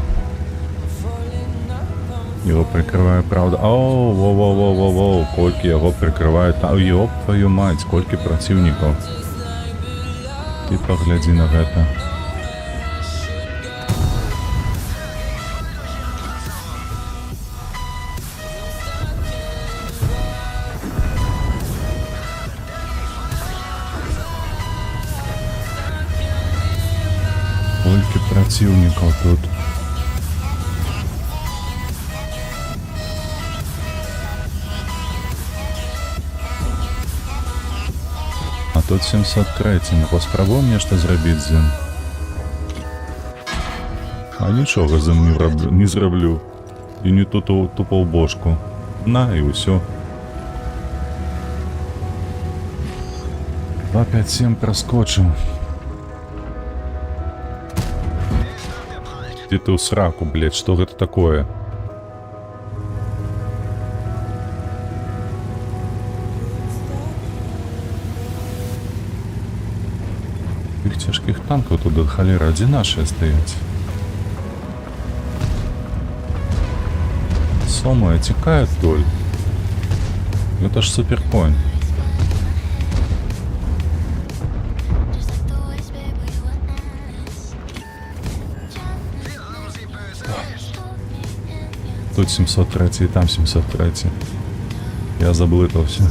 [SPEAKER 1] Його прикриває, правда. Оу, воу, колькі його прикривають. А ёб твою мать, колькі праціўнікаў. Ты поглядзі на гэта. Колькі праціўнікаў тут. А тут 703, ну паспрабуем нешта зрабіць з ім. А нічога з ім не зраблю. І не тупо ў бошку. На, і ўсё. 257 проскочил. Иди ты в сраку, блядь, что это такое? Их тяжких танков тут до холера один наши стоять. Сома отекает вдоль. Это ж суперконь. Тут 703 и там 703. Я заблытался.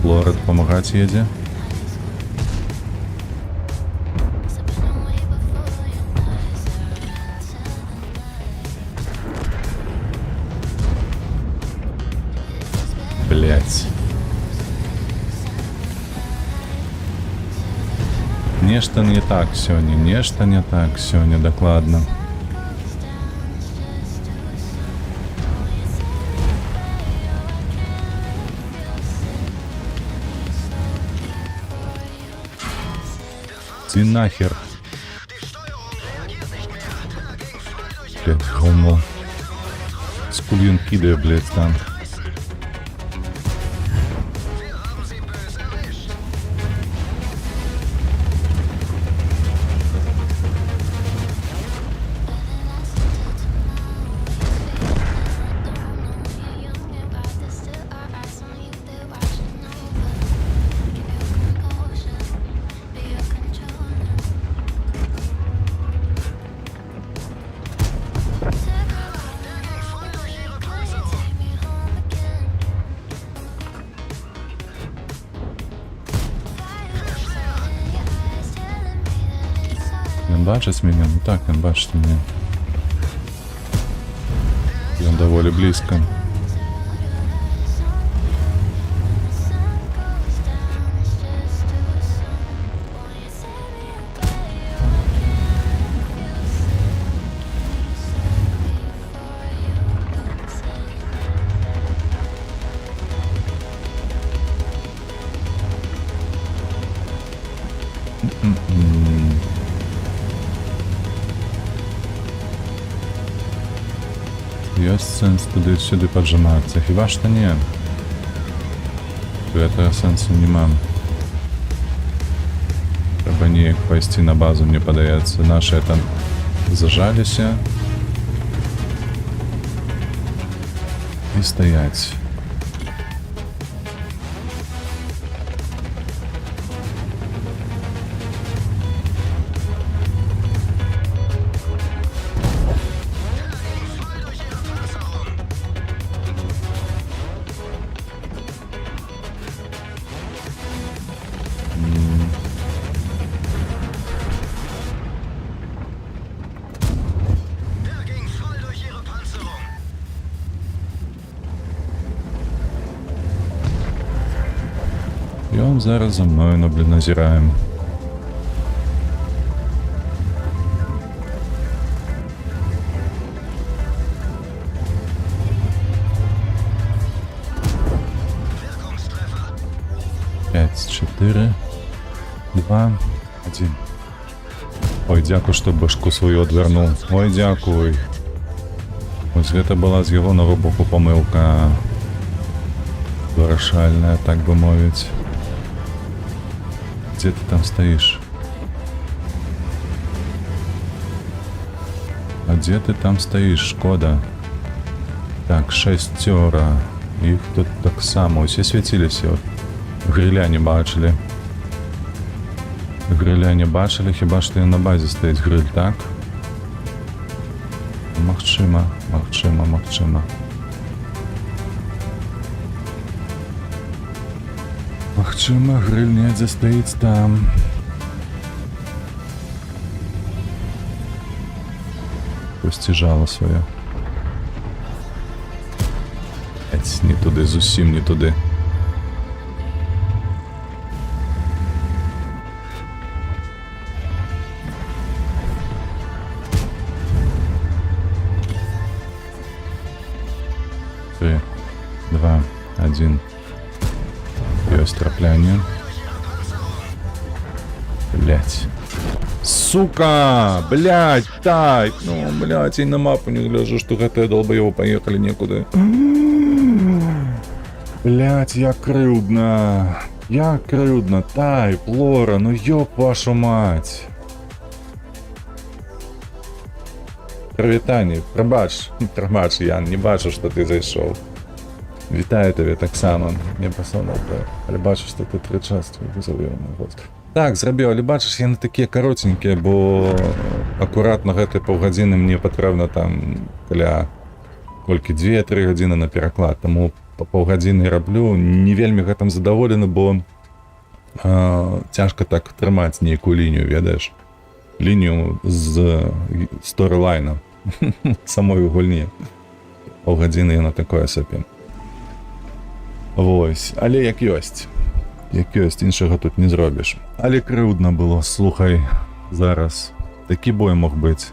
[SPEAKER 1] Лорет помогать еде. Блять. Нешта не так сёння, нешта не так сёння, дакладна. Ты нахер. Блядь, говно. Скульин кидает, блядь, танк. Він бачить мене? Ну так, він бачить мене. Він доволі близько. Есть сенс туди-сюди поджиматися? Хіба що ні? То этого сенсу нема. Треба ніяк пойти на базу, мне подається. Наши там зажалися. І стоять. І он зараз за мною назираємо. Пять, 4, 2, 1. Ой, дякую, що башку свою одвернув. Ой, дякую. Вось гэта была з ягонага боку памылка вырашальная, так бы мовіць. Дзе ты там стаіш? А дзе ты там стаіш, Шкода? Так, 6. Іх тут таксама усе свяціліся. Грыля не бачылі. Грыля не бачылі, хіба што і на базе стаіць грыль, так? Магчыма. Магчыма, грыль недзе стаіць там. Посціжала сваё. Не туди, зусім не туди. Три, 2, 1. Ёсць траплянне. Блять. Сука! Блять, тай! Ну, блять, я на мапу не гляжу, што гэтыя долбаёвы паехалі некуды. Блять, як крыўдна. Як крыўдна. Тай, Лора, ну ёб вашу мать. Прывітанне, прабач, Ян, не бачу, што ты зайшоў. Вітаю табе таксама. Мне пасоўнаўка, але бачу, што ты 3 часткі вызавіў на год. Так, зрабіў, але бачыш, яны такія каротенькія, бо акуратна гэтай паўгадзіны мне патрэбна там каля колькі 2-3 гадзіны на пераклад, таму па паўгадзіны раблю, не вельмі гэтым задаволены, бо цяжка так трымаць нейкую лінію, ведаеш? Лінію з сторылайна самой у гульні. Паўгадзіны яна такое сабе. Вось, але як ёсць. Як ёсць, іншага тут не зробіш. Але крыўдна было, слухай, зараз. Такі бой мог быць.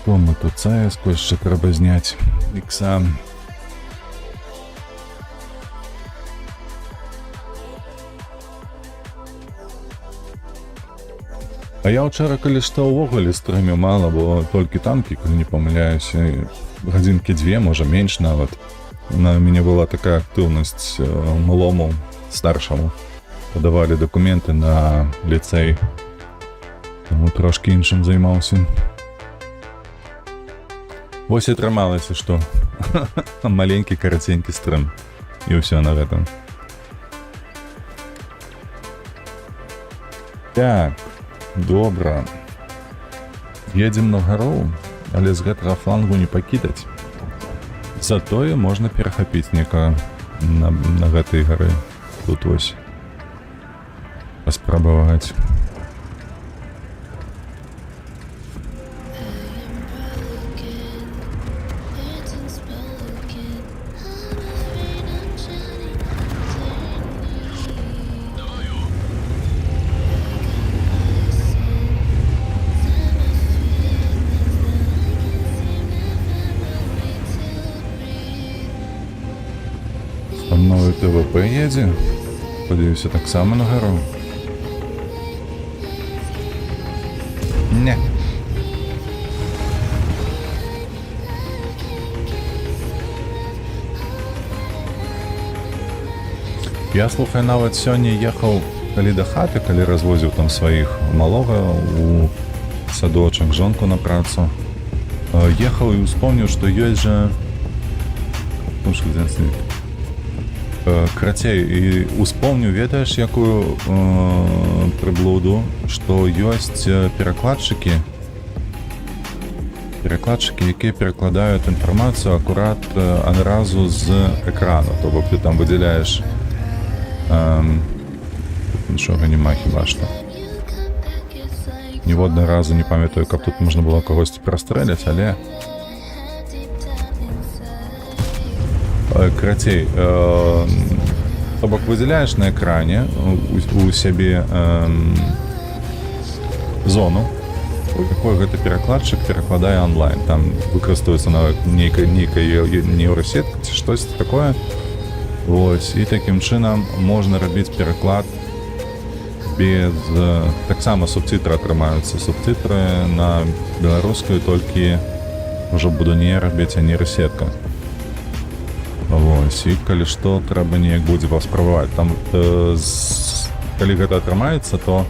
[SPEAKER 1] Тому тут CS-ку ще треба зняти. Ікса. А я вчора, коли што увогуле стрыміў мало, бо толькі танкі, калі не памыляюся, гадзінкі 2, можа менш нават. На мяне была такая актыўнасць малому, старшаму. Падавалі дакументы на ліцэй. Таму трошкі іншым займаўся. Вось і атрымалася, што маленькі караценькі стрым. І ўсё на гэтым. Так, добра. Едзем на гару, але з гэтага флангу не пакідаць. Затое можна перахапіць некага на гэтай гары. Тут вось. Паспрабаваць. Новый ТВП едзе. Подивився так само на гору. Не. Я, слухай, нават сёння ехаў, калі да хаты, калі развозіў там сваіх малога у садочак, жонку на працу. Ехаў і успомніў, што ёсць жа... Крацей, і успомніў, ведаеш, якую прыблуду, што ёсць перакладчыкі, якія перакладаюць інфармацыю акурат адразу з экрану, то бок ты там выдзяляеш нічога няма хіба што. Ніводны разу не памятаю, каб тут можна было кагосьці прастрэляць, але крацей, то бок выдзяляеш на экране у сябе зону, якой гэты перакладчык перакладае онлайн. Там выкарыстоўваецца нават нейкая нейросетка ці штосьці такое. Вось, і такім чынам можна рабіць пераклад без... Таксама субцітры атрымаюцца. Субцітры на беларускую толькі ўжо буду не рабіць, а нейросетка. Вось, і калі што, трэба неяк будзе паспрабаваць. Там, калі гэта атрымаецца, то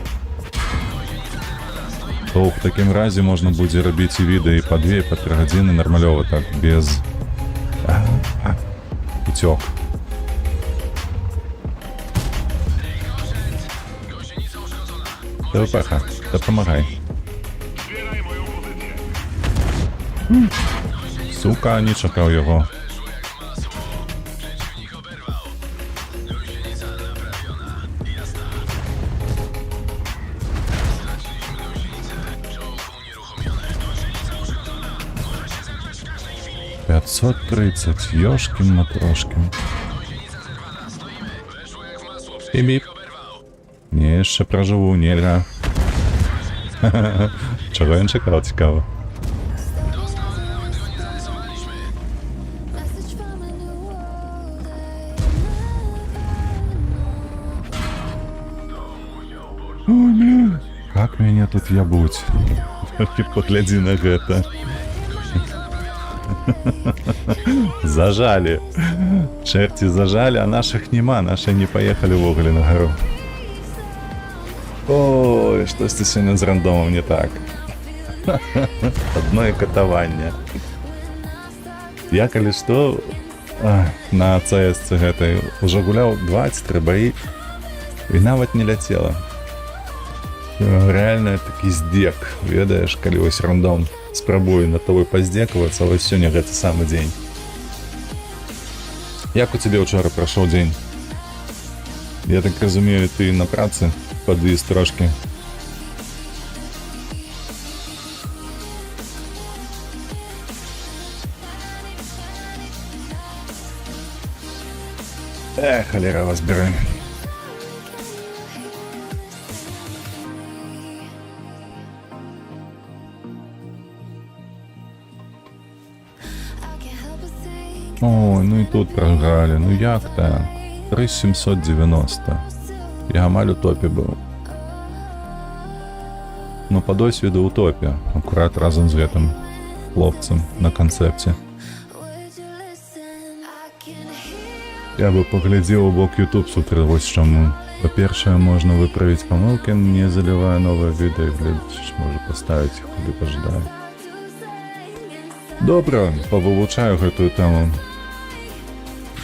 [SPEAKER 1] в такім разе можна будзе рабіць і відэа і па 2, і па 3 гадзіны нармалёва, так, без уцёк. ТВП-ха, дапамагай. Сука, не чакаў яго. $530, ёшкін матрошкін. Біп-біп. Не, яшчэ пражыву, нельга. Чаго ён чакаў, цікава.
[SPEAKER 4] Message from a new world.
[SPEAKER 1] Ой, бля, как мяне тут ябуць. Паглядзі на гэта. Зажалі. Чэрці зажалі, а нашых няма. Нашы не паехалі ўвогуле на гару. Ой, штосьці сёння з рандомам не так. Адно катаванне. Я калі што на CS гэтай ужо гуляў 23 баі і нават не ляцела. Реально такі здзек, ведаеш, калі вось рандом спрабую на тобой паздзекавацца, вось сёння гэты самы дзень. Як у цябе ўчора прайшоў дзень? Я так разумею, ты на працы падвіз трошкі. Халера вас бярэ. Ой, ну і тут прагралі, ну як так? 3790. Я амаль у топе быў. Ну па досведу ў топе, акурат разам з гэтым хлопцам на канцэпце. Я бы паглядзеў у бок YouTube сутры, вось чаму. Па-першае, можна выправіць памылкі, не залівая новае відэа, глядзіш, можа паставіць іх куды пажадаю. Добра, павывучаю гэтую тэму.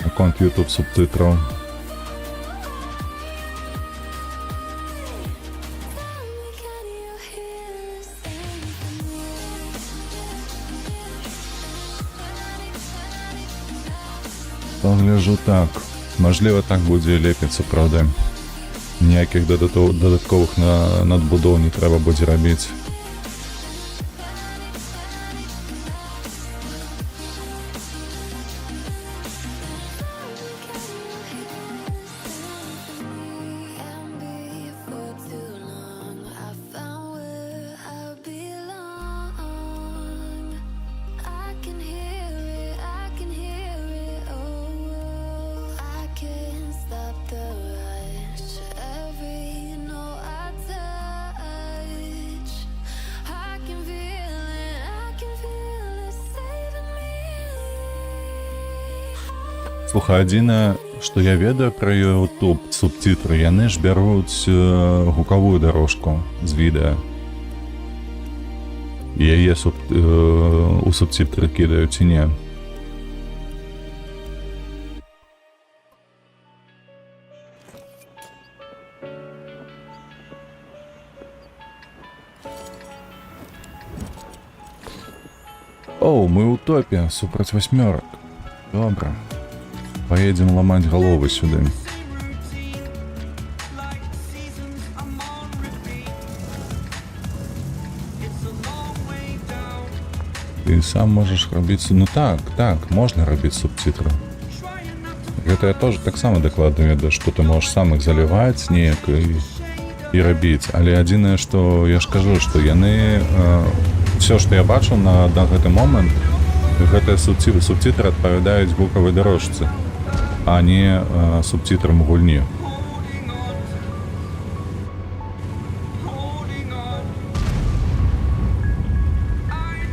[SPEAKER 1] Аконт YouTube субтытраў. Пагляжу так. Мажліва, так будзе лепіцца, правда. Ніякіх дадатковых надбудоў не трэба будзе рабіць. Слухай, адзінае, што я ведаю пра YouTube субцітры, яны ж бяруць гукавую дарожку з відэа. І яе у субцітры кідаюць ці не. Оу, мы ў топе супраць 8. Добра. Поедем ломать головы сюда. Ты сам можешь робить... Ну так, можно робить субтитры. Это я тоже так само докладываю, да, что ты можешь сам их заливать, неяк, и і рабіць. Але адзінае, што я ж кажу, што яны все, што я бачыў на гэты момант, гэтыя субцітры адпавядаюць гукавай дарожцы, а не субцітрам гульні.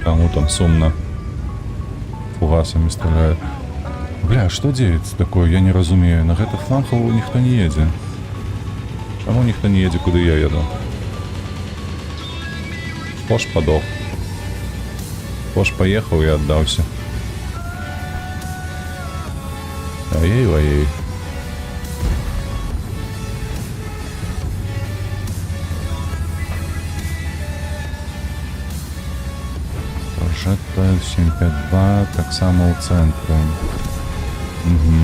[SPEAKER 1] Кому там сумно фугасами стреляют. Бля, что деется такое, я не разумею. На гэты фланг ніхто не едзе. Чаму ніхто не едзе, куды я еду? Пош падох. Пош паехаў і аддаўся. Ай-ай-ай. Прожета 752, так само у центрі. Угу.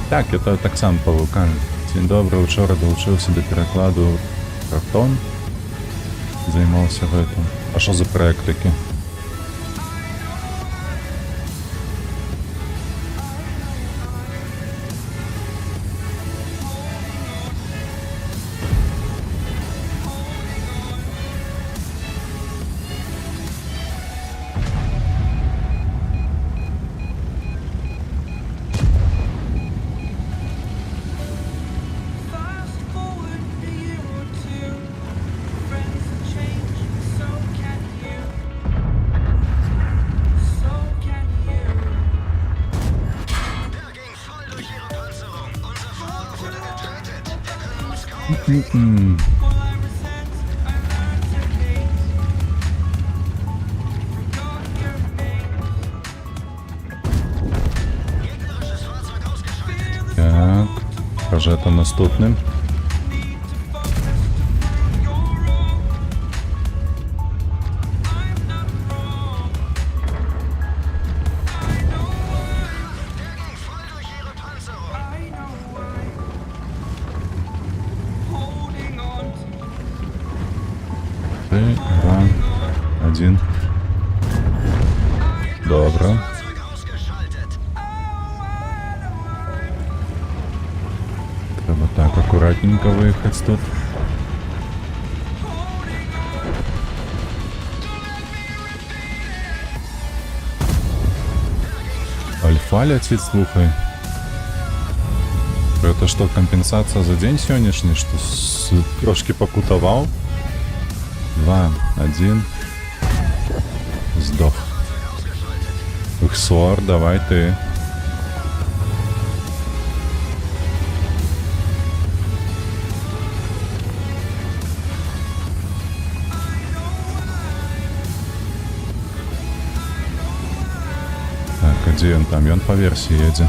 [SPEAKER 1] Так, это так сам павукан. Дзень добры, учора далучыўся да перакладу картон. Займаўся гэтым. А што за праект такі?
[SPEAKER 6] Fast forward a year or two, friends change, so can you. So can you.
[SPEAKER 2] Der ging voll durch ihre Panzerung. Unser Fahrer wurde getötet. Wir können uns kaum
[SPEAKER 6] All I resent, I learned to hate. Forgot your name.
[SPEAKER 2] gegnerisches Fahrzeug ausgeschaltet.
[SPEAKER 1] Так, прожета наступним.
[SPEAKER 6] Need to focus. You're wrong. I'm not wrong. I know why.
[SPEAKER 2] Der ging voll durch ihre Panzerung.
[SPEAKER 6] I know why. Holding on to
[SPEAKER 1] 3, 2, 1. Добре.
[SPEAKER 2] Fahrzeug ausgeschaltet.
[SPEAKER 1] Треба так акуратненько виїхати тут. Альфа летит, слухай. Это что, компенсация за день сегодняшний, что трошки покутовал? 2, 1. Сдох. Ихсор, давай ты. Так, а где он там? И он по версии едет.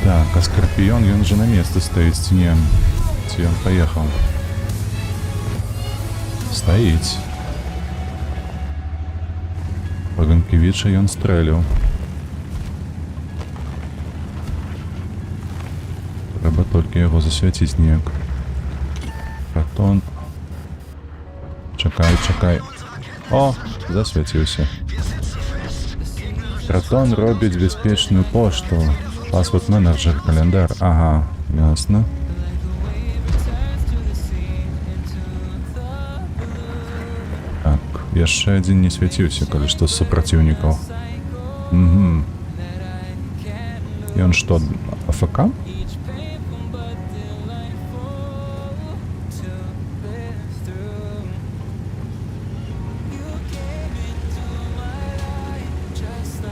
[SPEAKER 1] Так, а Скорпион, он же на место стоит в стене. Где он поехал? Стоит. По Ганкевичу он стрелил. Треба тільки його засвятити ніяк. Картон. Чекай, чекай. О, засвятився. Картон робить безпечну пошту. Паспорт менеджер, календар. Ага, ясно. Так, яшчэ один не свяціўся, калі што з супраціўнікаў. Угу. Ён што, АФК?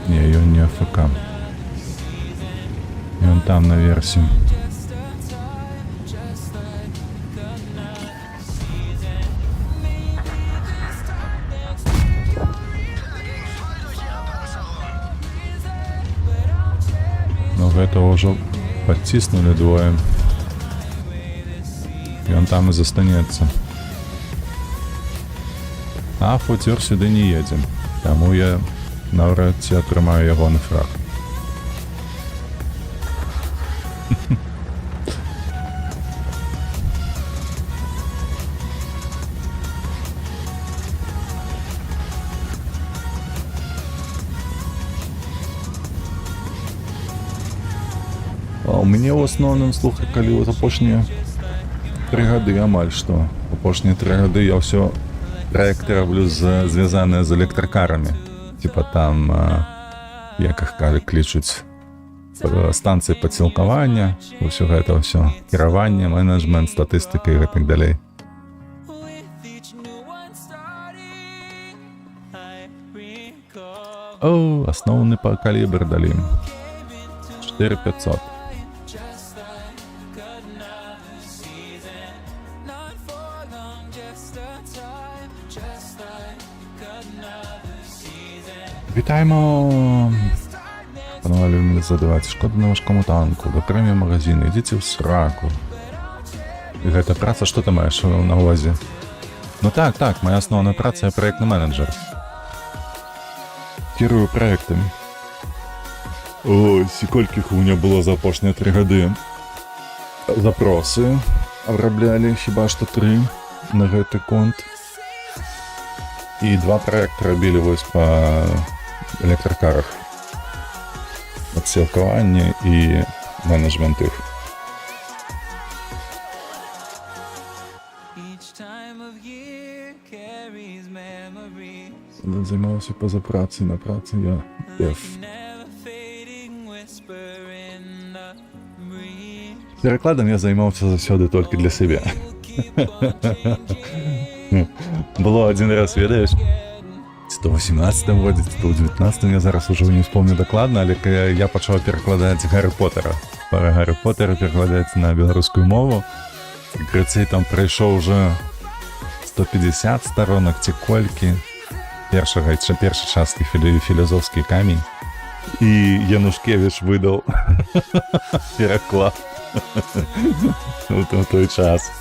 [SPEAKER 1] Не, ён не АФК. Ён там на версии. Но гэта ўжо подтиснули двое. И он там и застанется. А футюр сюда не едем. Тому я навряд ці атрымаю ягоны фраг. А у мяне ў асноўным, слухай, калі вот апошнія 3 гады амаль што. Апошнія 3 гады я ўсё праекты раблю звязаныя з электракарамі. Типа там, як іх клічуць, станцыі падсілкавання, ўсё гэта ўсё. Кіраванне, менеджмент, статыстыка і гэтак далей. О, асноўны па калібр далі. 4500. Вітаємо! Панове мене задавати. Шкода на важкому танку. До Кремі магазину. Ідіть в сраку. І гэта праца, што ти маєш на увазі? Ну так, моя основна праця – я проєктний менеджер. Керую проєктами. Ось, і кольких у мене було за апошнія 3 годи. Запроси обробляли хіба що 3 на гэты конт. І 2 проекти робили ось по электрокарах. Отсілкування і менеджмент їх. Займався поза працею, на праці я деф. Перекладом я займався завсёды тільки для себе. Було один раз, ведаєш, в 118-м годі, в 119-м, я зараз уже не вспомню докладно, але я почав перекладати Гаррі Поттера. Пара Гаррі Поттера перекладається на білоруську мову. І цей там пройшов вже 150 сторонок ці кольки. Перший частий філософський камінь. І Янушкевич видав переклад у той час.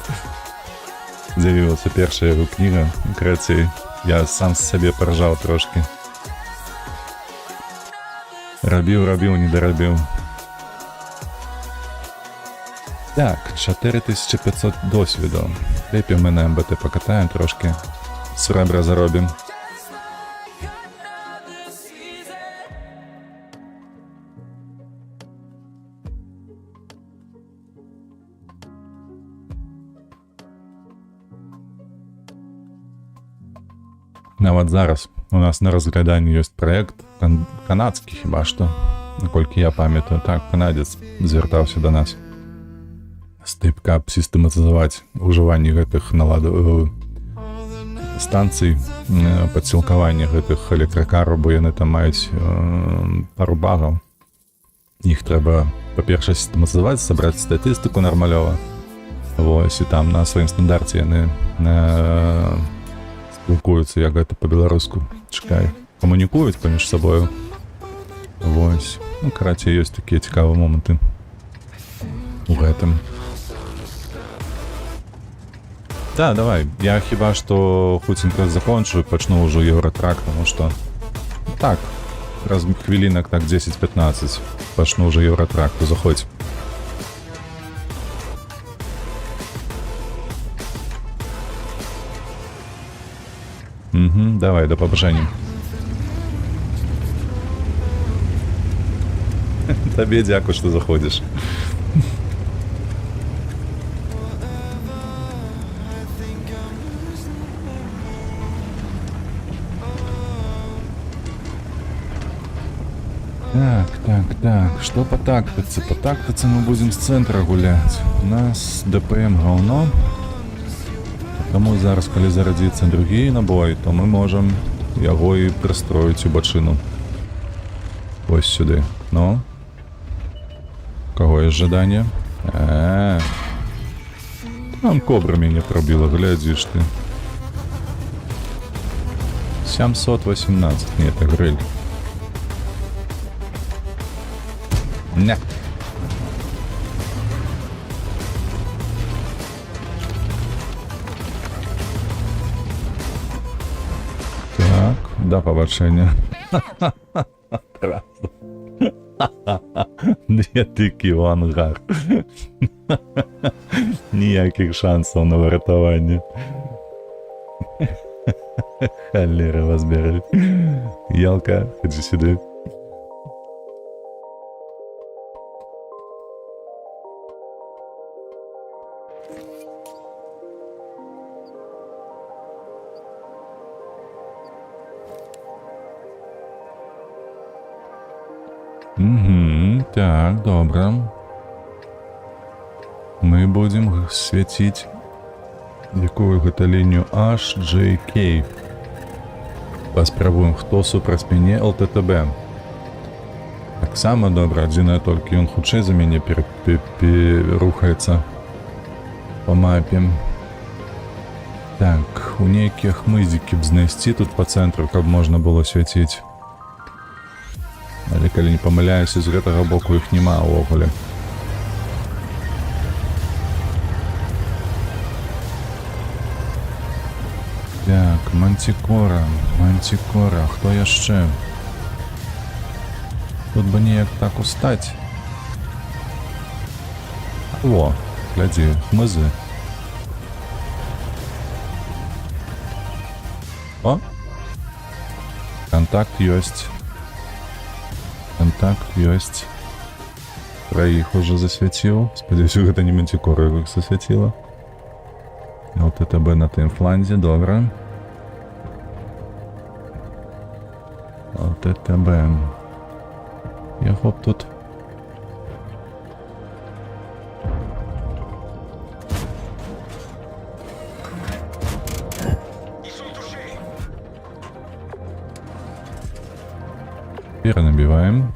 [SPEAKER 1] З'явилася перша його книга. Короче, я сам себе поражав трошки. Робив, не доробив. Так, 4500 досвіду. Лепі ми на МБТ покатаємо трошки. Сребра заробимо. Нават зараз у нас на разгляданні ёсць праект канадскі хіба што, наколькі я памятаю. Так, канадзец звяртаўся да нас з тым, каб сістэматызаваць ужыванне гэтых станцый падсілкавання гэтых электракараў, бо яны там маюць пару багаў. Іх трэба, па-першае, сістэматызаваць, сабраць статыстыку нармалёва. Вось, і там на сваім стандарце яны спілкуюцца, як гэта па-беларуску. Чакай, камунікуюць паміж сабою. Вось. Ну, карацей, ёсць такія цікавыя моманты у гэтым. Да, давай. Я хіба што хуценька закончу і пачну ўжо Еўратрак, таму што так, раз хвілінак так 10-15 пачну ўжо Еўратрак, то заходзь. Давай, до побажання. Табе дзякуй, што заходзіш. Так, што па тактыцы? Па тактыцы мы будзем з цэнтра гуляць. У нас ДПМ гаўно. Таму зараз, калі зарадзіцца другі набой, то мы можам яго і прыстроіць у бачыну. Вось сюды. Ну? Кого есть жаданне? Там кобра мяне пробіла, глядзіш ты. 718, не, это гриль. Не. Так, да, побачення. Правда. Две тыкі в ангар. Ніяких шансів на врятування. Холера вас берет. Ялка, ходи сюди. Угу, так, добре. Ми будемо світити якую гэта лінію HJK. Паспрабуем, хто супраць мяне ЛТТБ. Таксама добра, адзінае толькі ён хутчэй за мяне рухаецца па мапе. Так, у нейкія хмызікі б знайсці тут па цэнтру, каб можна было свяціць. Але калі не памыляюся, з гэтага боку іх няма ўвогуле. Так, Мантикора, хто яшчэ? Тут бы неяк так устаць. О, глядзі, хмызы. О! Контакт ёсць. Троих уже засвяціў. Спадзяюся, гэта не Мантикора іх засвяціла. ЛТТБ на тым фланзе, добра. ЛТТБ. Яго б тут. Перанабіваем.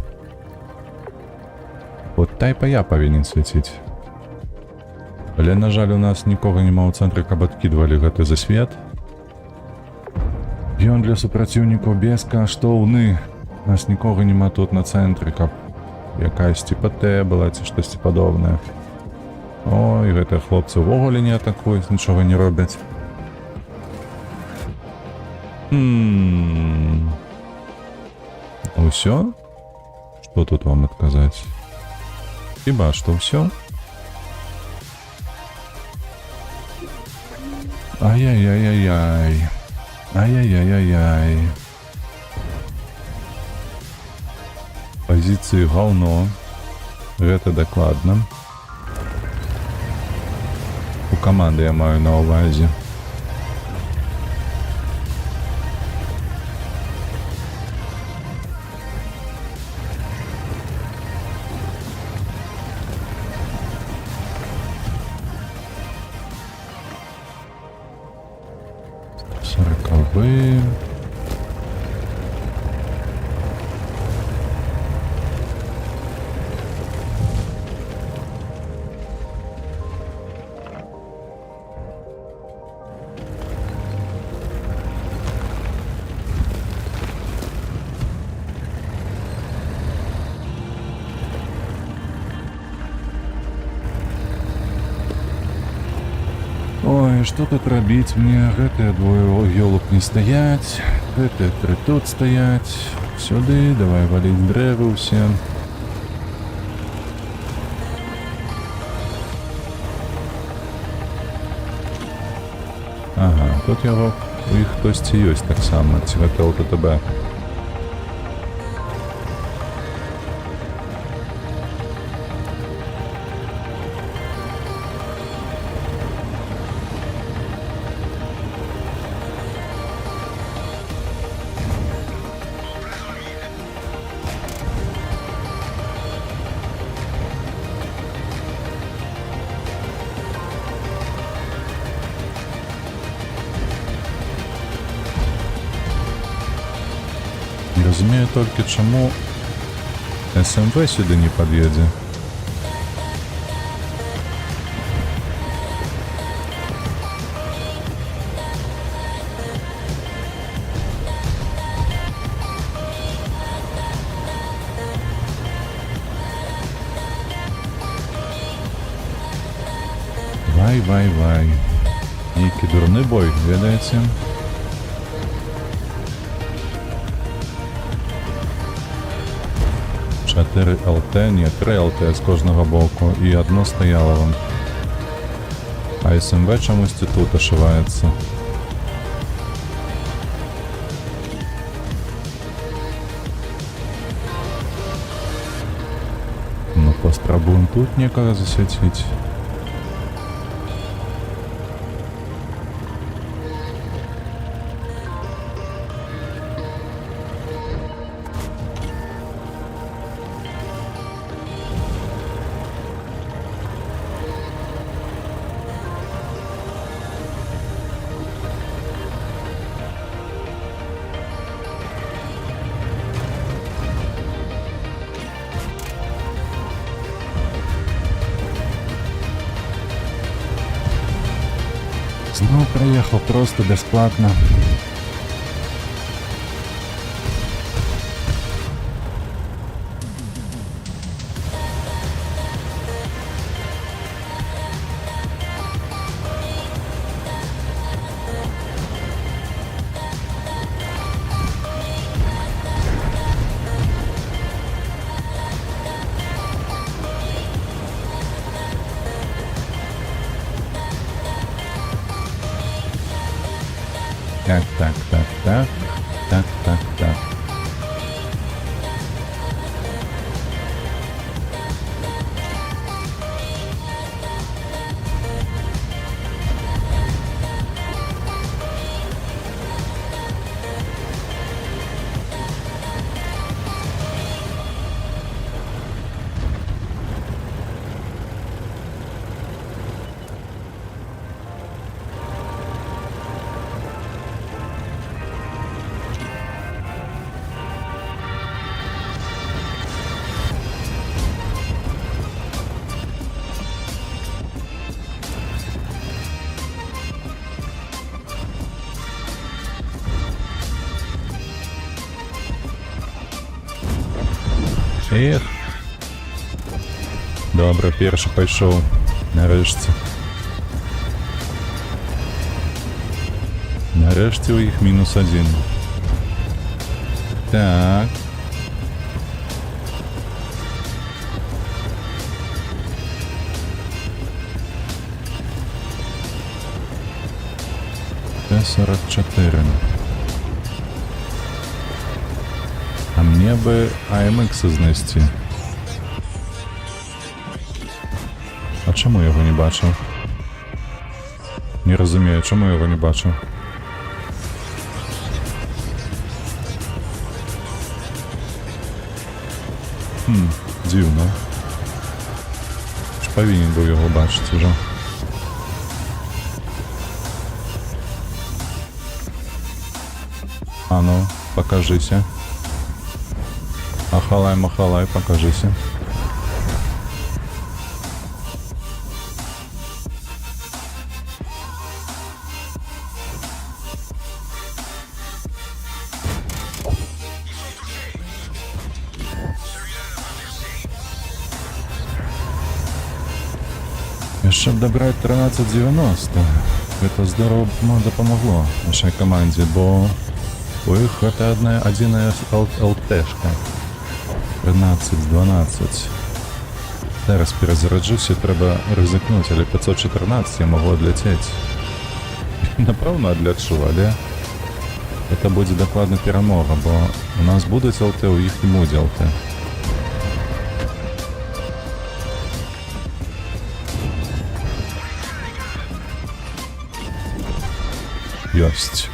[SPEAKER 1] Вот тайпа я павінен свяціць. Але, на жаль, у нас нікога няма ў цэнтры, каб адкідвалі гэты засвет. Ён для супраціўнікаў без каштоўны. У нас нікога няма тут на цэнтры, каб якаясьці ПТ была ці штосьці падобнае. Ой, гэтыя хлопцы ўвогуле не атакуюць, нічога не робяць. Усё? Што тут вам адказаць? Хіба што ўсё? Ай-яй-яй-яй-яй. Ай-яй-яй-яй-яй. Пазіцыі гаўно. Гэта дакладна. У каманды я маю на ўвазе. Сороковые. Ой, что тут рабіць мне? Гэтыя двое ёлук не стаяць, гэтыя тры тут стаяць. Сюды, давай валіць дрэвы ўсе. Ага, тут яго у іх хтосьці ёсць таксама, ці гэта ЛТТБ. Не разумею толькі, чаму СМВ сюды не пад'едзе. Вай. Нейкі дурны бой, ведаеце? Чатыры ЛТ, не, 3 ЛТ з кожнага боку, і одно стаяло вам. А СМВ чомусь тут ошивається. Ну, поспробуем тут некого засвітити. Знову приїхав просто безплатно. Так, так, так, так, так, так, так. Ех. Добре, перший пішов. Нарешті. Нарешті у їх -1. Так. Т-44. А мне бы AMX знести. А чому я його не бачив? Не розумію, чому я його не бачив? Дивно. Ж повинен був його бачити вже. А ну, покажися. Ахалай, махалай, покажися. Щоб добрать 1390, это здорово допомогло нашей команде, бо у них это один ЛТшка. 13-12. Зараз перезаряджуся, треба ризикнути, але 514 я можу відлетіти. Напевно, відлечу, але це буде докладна перемога, бо у нас будуть ЛТ, у їх не буде ЛТ. Єсть.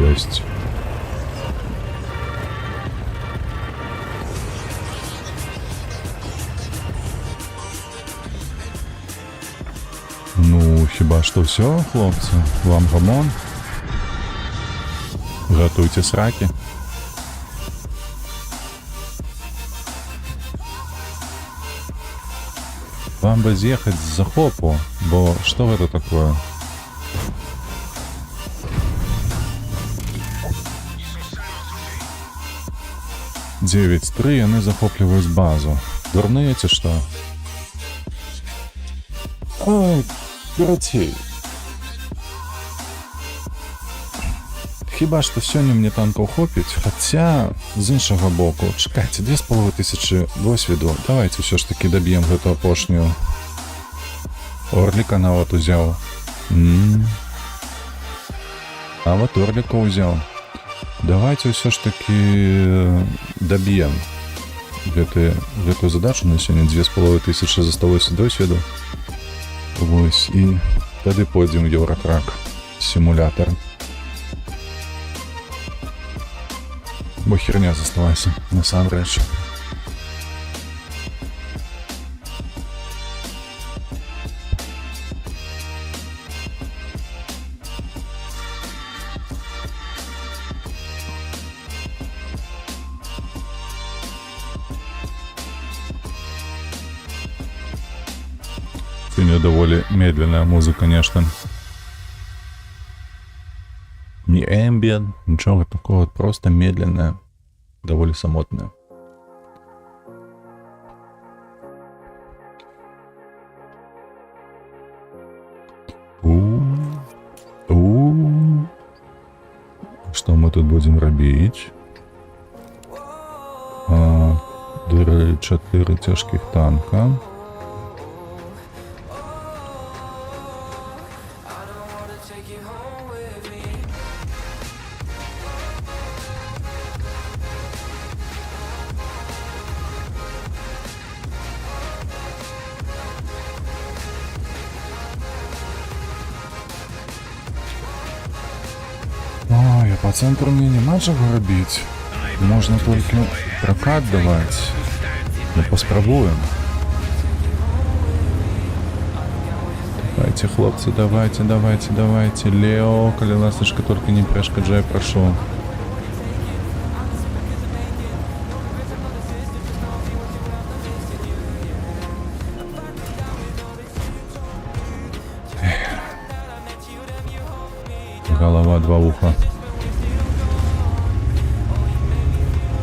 [SPEAKER 1] Есть. Ну, хіба що все, хлопці? Вам гамон? Готуйте сраки. Вам бы съехать с захопу, бо что это такое? Девять 3, они захопливают базу. Дурные эти что? Ой, короче. Хіба що сьогодні мені танків хопить, хоча з іншого боку, чекайте, 2500 досвіду, давайте все ж таки доб'ємо эту опошню. Орліка на от узяв. А вот Орліка узяв. Давайте все ж таки доб'ємо в эту задачу на сьогодні 2500 за 108 досвіду. Ось, і тоді пойдемо в Євротрак симулятор. Бо херня засталася, насамреч. сожалению, довольно медленная музыка, конечно. Не ambient, ничего такого, просто медленная, довольно самотная. Что мы тут будем робить? 4 тяжких танка. Ой, а по центру мне не надо робить. Можно только прокат давать. Ну, поспробуем. Давайте, хлопцы, давайте. Лео, коли ласточка, только не перешкоджай, прошу. Голова, 2 уха.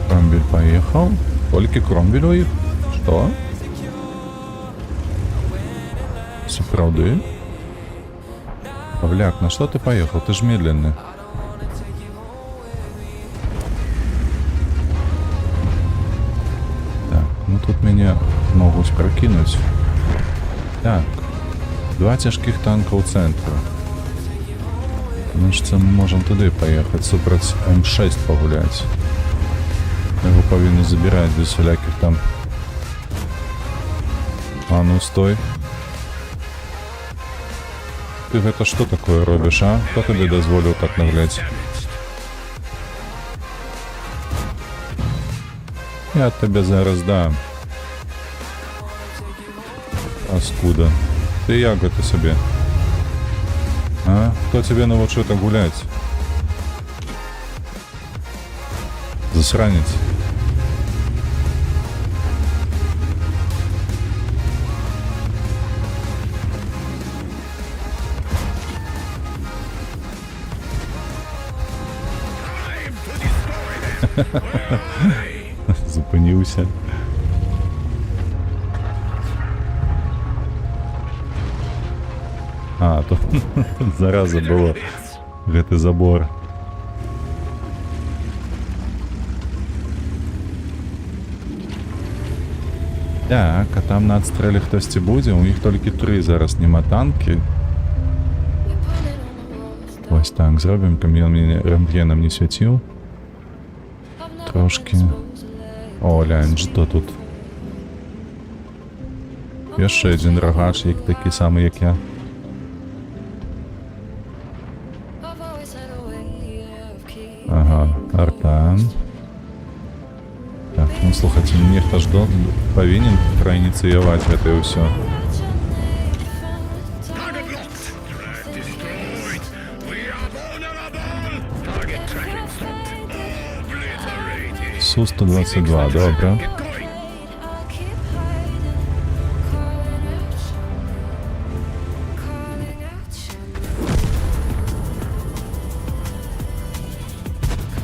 [SPEAKER 1] Кромвель поехал. Только Кромвелю их? Что? Суправды? Павляк, на что ты поехал? Ты ж медленный. Так, ну тут меня могут прокинуть. Так, 2 тяжких танка у центра. Значит, мы можем туда поехать, супраць М6 погулять. Его повинны забирать без всяких там. А ну стой. Ты это что такое робишь, а? Кто тебе дозволил так наглять? Я тебе зараз дам. Паскуда. Ты ягоды себе. А? Кто тебе научил так гулять? Засранец. Зупинився. А, то зараза было. Гэты забор. Так, а там на отстреле хтось буде. У них тільки 3 зараз нема танки. Ось так, зробимо, каб мені рентгеном не світив. Трошки. О, глянь, що тут? Є ще один рогач, як такий самий, як я. Ага, артан. Так, ну слухайте, мне хто ж повинен проинициировать это и все.
[SPEAKER 2] Target locked. Threat destroyed. We are vulnerable. Target tracking stopped. Obliterated.
[SPEAKER 1] Су-122, добре.
[SPEAKER 2] Get going.
[SPEAKER 4] I'll keep hiding, calling out your name,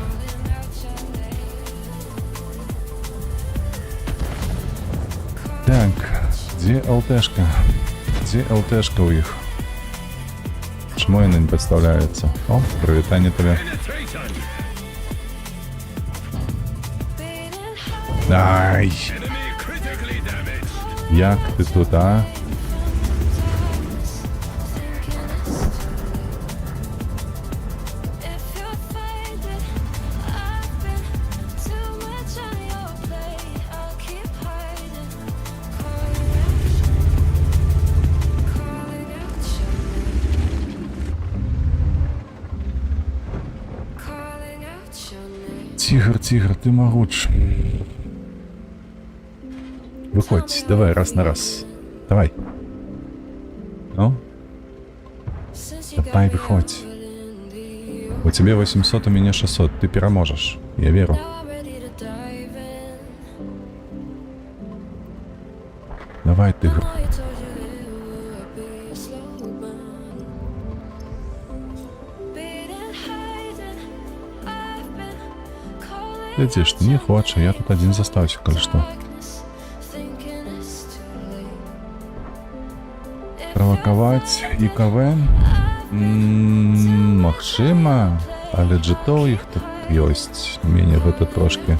[SPEAKER 4] calling out your name.
[SPEAKER 1] Так, где ЛТшка? Где ЛТшка у их? Чему она не подставляется? О, привитание тебе. Ай!
[SPEAKER 2] Enemy critically damaged.
[SPEAKER 1] Як ти тут, а?
[SPEAKER 4] If you're faded, I've been too much on your plate. I'll keep hiding, calling out your name, calling out your name.
[SPEAKER 1] Тигр, тигр, ты могуч. Выходь, давай, раз на раз. Давай. Ну,
[SPEAKER 4] Since you
[SPEAKER 1] давай,
[SPEAKER 4] got me
[SPEAKER 1] выходь.
[SPEAKER 4] out in the
[SPEAKER 1] У тебя 800, у меня 600. Ты переможешь. Я веру.
[SPEAKER 4] now I'm ready to dive in.
[SPEAKER 1] Давай, тигр.
[SPEAKER 4] I told you that it would be
[SPEAKER 1] Летишь, ты не хочешь, а я тут один застаўся, калі што.
[SPEAKER 4] thinking it's too late.
[SPEAKER 1] Правакаваць ІКВ? Магчыма, але джытоў іх тут ёсць. Мяне гэта трошки,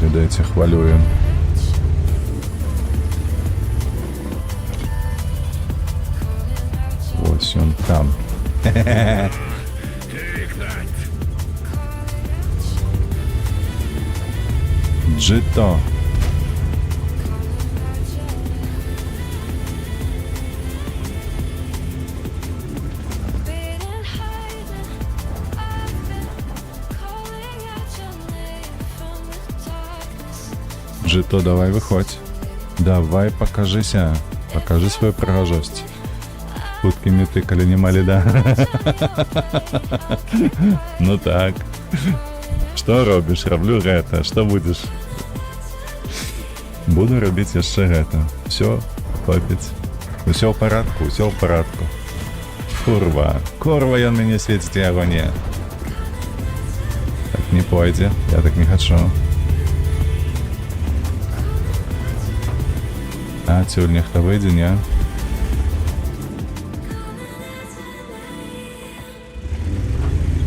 [SPEAKER 1] відаеце, хвалюе. Вось ён там. Джито.
[SPEAKER 4] Been hiding, I've been calling out your name from the darkness.
[SPEAKER 1] Джито, давай выходь. Давай покажися. Покажи свою прыгажосць. Хуткімі ты, калі няма ліда. Ну так. Што робіш? Раблю гэта. Што будзеш? Буду рабіць яшчэ гэта. Всё, хлопец. Усё ў парадку, усё ў парадку. Курва. Курва, ён мяне свеціць яго не. Так не пойдзе. Я так не хачу. А, цюль нехта выйдзе, не?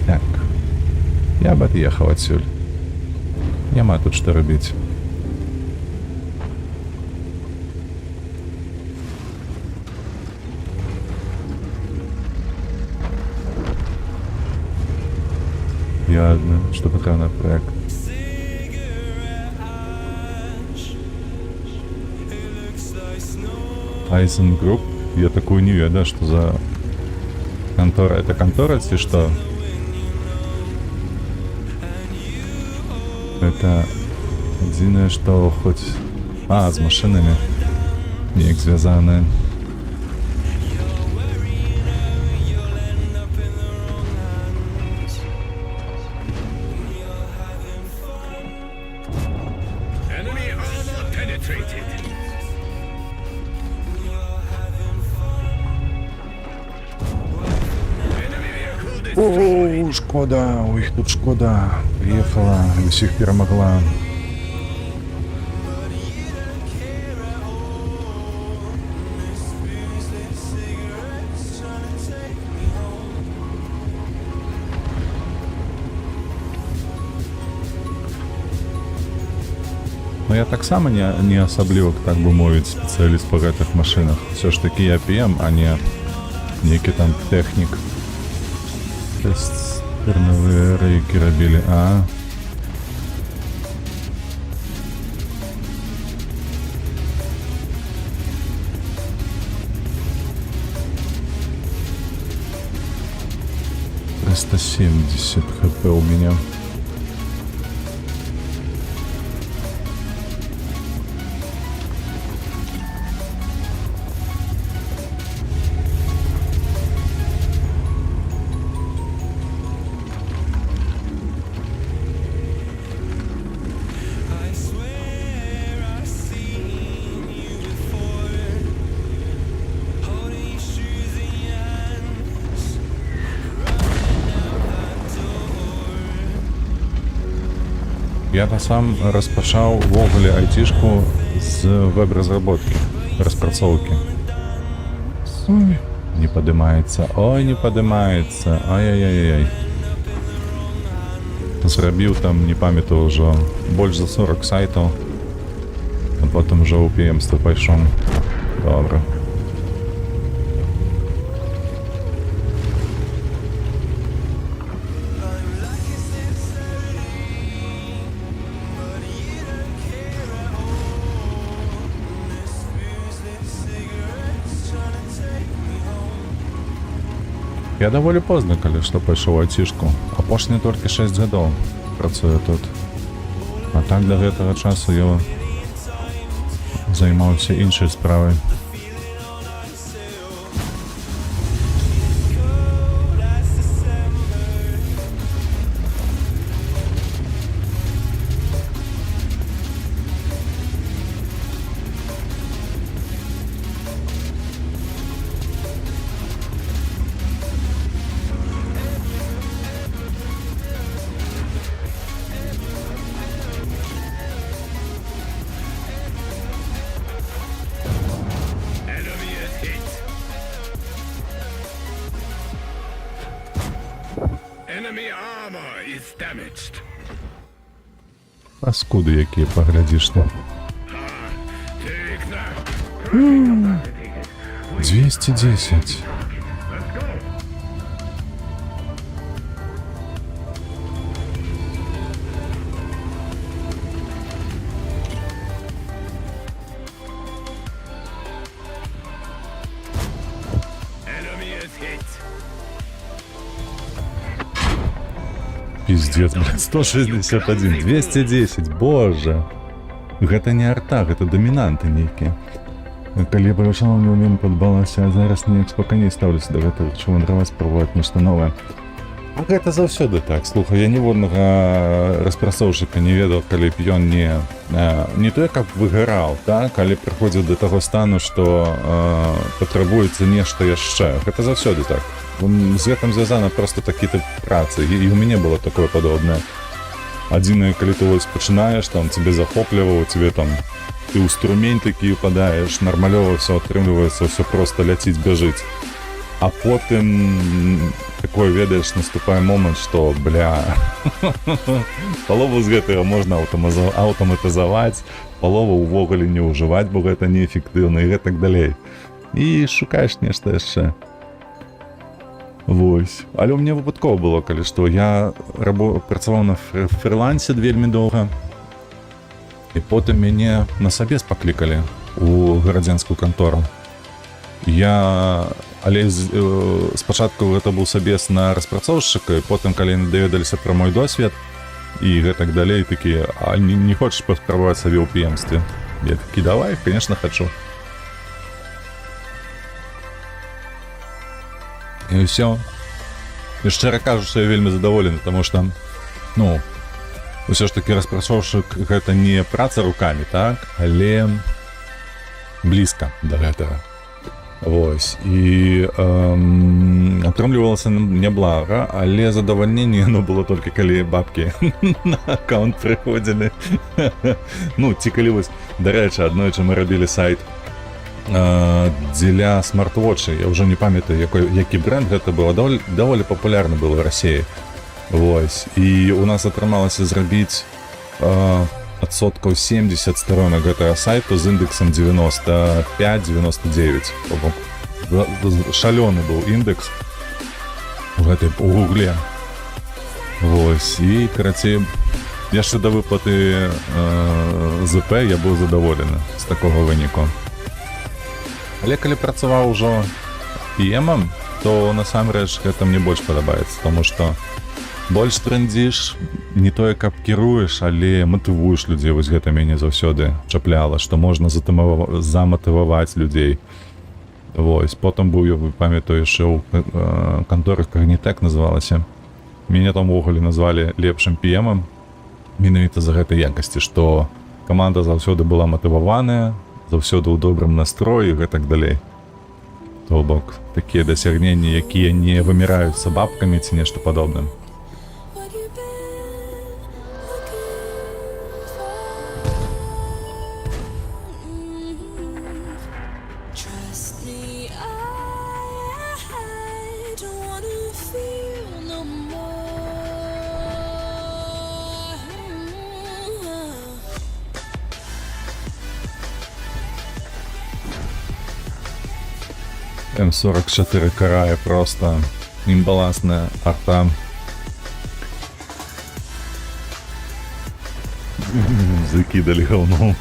[SPEAKER 1] Так. Я бы отъехал отсюль. Няма тут што рабіць. Ладно, что пока на проект. Айзен Групп. Я такую не ведаю, что за контора. Это контора, если что? Это единое, что хоть... А, с машинами. Неяк звязаны.
[SPEAKER 2] Enemy armor penetrated.
[SPEAKER 1] О, шкода, у их тут шкода. Приехала, всех перемогла. Но я так само не асабліва, так бы мовіць, спецыяліст па гэтых машинах. Все ж таки я PM, а не некі там тэхнік. Цистерновые рейки рабілі, а? «370 хп у меня. Я сам распачаў увогуле айцішку з веб-разработкі, распрацоўкі. Ой, не падымаецца, ой, не падымаецца, ай-яй-яй-яй. Зрабіў там, не памятаю ўжо, больш за 40 сайтаў, а потым ужо ў PM-ства пайшоў. Добра. Я даволі позна, калі што пайшоў у айцішку. Апошні толькі 6 гадоў працую тут. А так да гэтага часу я займаўся іншай справай. Паскуды якія, паглядзіш ты. 210. Пиздец, блядь, 161, 210, боже. Гэта не арта, гэта дамінанты нейкія. Калі я павышала мне ўмень падбалася, а зараз неяк спакайней стаўлюся да гэтага, чым вандраваць, пробаваць нешта новае. А гэта заўсёды так. Слухай, я ніводнага распрацоўшчыка не ведаў, калі б ён не тое, каб выгараў, так, але прыходзіў да таго стану, што патрабуецца нешта яшчэ. Гэта заўсёды так. З гэтым звязана проста такі тып працы, і у мяне было такое падобнае. Адзінае, калі ты вось пачынаеш, там цябе захопліваў, цябе там ты ў струмень такі упадаеш, нармалёва ўсё атрымліваецца, ўсё проста ляціць, бяжыць. А потым такое, ведаеш, наступае момант, што, бля, палову з гэтага можна аўтаматызаваць, палову ўвогуле не ўжываць, бо гэта неэфектыўна і гэтак далей. І шукаеш нешта яшчэ. Вось. Але ў мяне выпадкова было, калі што, я працаваў на фрылансе вельмі доўга, і потым мяне на сабе спаклікалі у гарадзянскую кантору. Але спачатку гэта быў сабес на распрацоўшчыка, і потым, калі яны даведаліся пра мой досвед і гэтак далей, такі, а не хочаш паспрабаваць сабе ў піемстве? Я такі, давай, конечно, хочу. І ўсё. І шчыра кажучы, я вельмі задаволены, таму што, ну, ўсё ж такі распрацоўшчык гэта не праца рукамі, так, але блізка да гэтага. Вось. І атрымлівалася няблага, але задавальненне яно было толькі калі бабкі на аккаунт прыходзілі. Ну, ці калі вось, дарэчы, аднойчы мы рабілі сайт дзеля смарт-вотчы. Я ўжо не памятаю, які бренд гэта было. Даволі папулярны был у Расіі. Вось. І у нас атрымалася зрабіць адсоткаў 70 старонак гэтага сайту з індексам 95-99. Шалёны быў індекс у гугле. Вось. І, карацей, яшчэ да выплаты ЗП я быў задаволены з такога выніку. Але калі працаваў ужо PM-ам, то насамрэч гэта мне больш падабаецца, таму што больш трендзіш, не тое, каб кіруеш, але матывуеш людзей. Вось гэта мяне заўсёды чапляла, што можна заматываваць людзей. Вось. Потым быў, я памятаю, яшчэ ў канторах Когнітек называлася. Мяне там увогуле назвалі лепшым PM-ам менавіта за гэтай якасці, што каманда заўсёды была матываваная, заўсёды ў добрым настроі і гэтак далей. То бок, такія дасягненні, якія не выміраюцца бабкамі ці нешта падобным. М44 карае просто імбалансная арта. Закидали говном.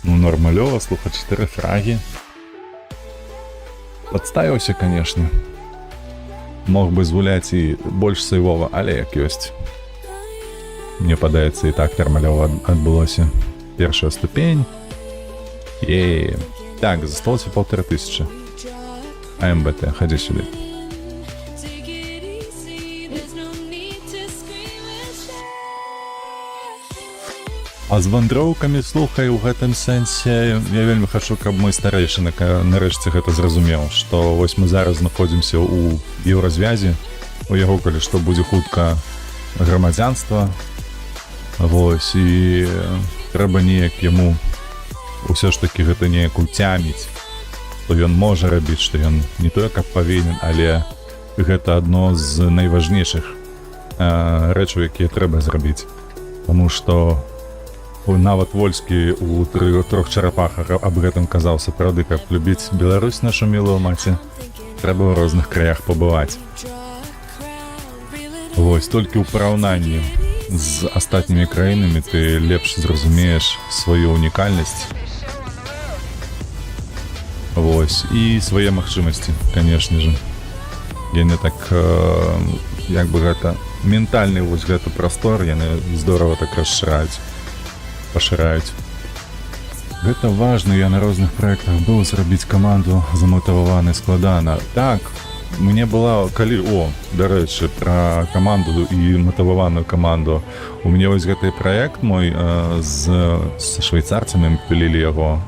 [SPEAKER 1] Ну, нормалёва, слухай, 4 фраги. Подставіўся, конечно. Мог бы згуляць і больш сейвова, але як ёсць. Мне падаецца, і так нормалёва адбылося. Першая ступень. Так, засталося 1500. АМБТ, ходи сюди. А з вандроўкамі, слухай, у гэтым сэнсе я вельмі хачу, каб мой старэйшы нарэшце гэта зразумеў, што вось мы зараз знаходзімся ў еўразвязе, у яго, калі што, будзе хутка грамадзянства. Вось, і трэба неяк яму ўсё ж такі гэта неяк уцяміць, што ён можа рабіць, што ён не тое, каб павінен, але гэта адно з найважнейшых рэчаў, якія трэба зрабіць. Таму што нават Вольскі ў трох чарапахах аб гэтым казаў: сапраўды, каб любіць Беларусь, нашу мілую маці, трэба ў розных краях пабываць. Вось, толькі ў параўнанні з астатнімі краінамі ты лепш зразумееш сваю унікальнасць. Вось, і свае магчымасці, канешне же. Яны так, як бы гэта, ментальны вось гэты прастор, яны здорава так пашыраюць. Гэта важна, я на розных праектах быў, зрабіць каманду заматываваны складана. Так, мне была, калі, дарэчы, пра каманду і матываваную каманду. У мяне вось гэты праект мой з швейцарцамі, мы пілілі яго,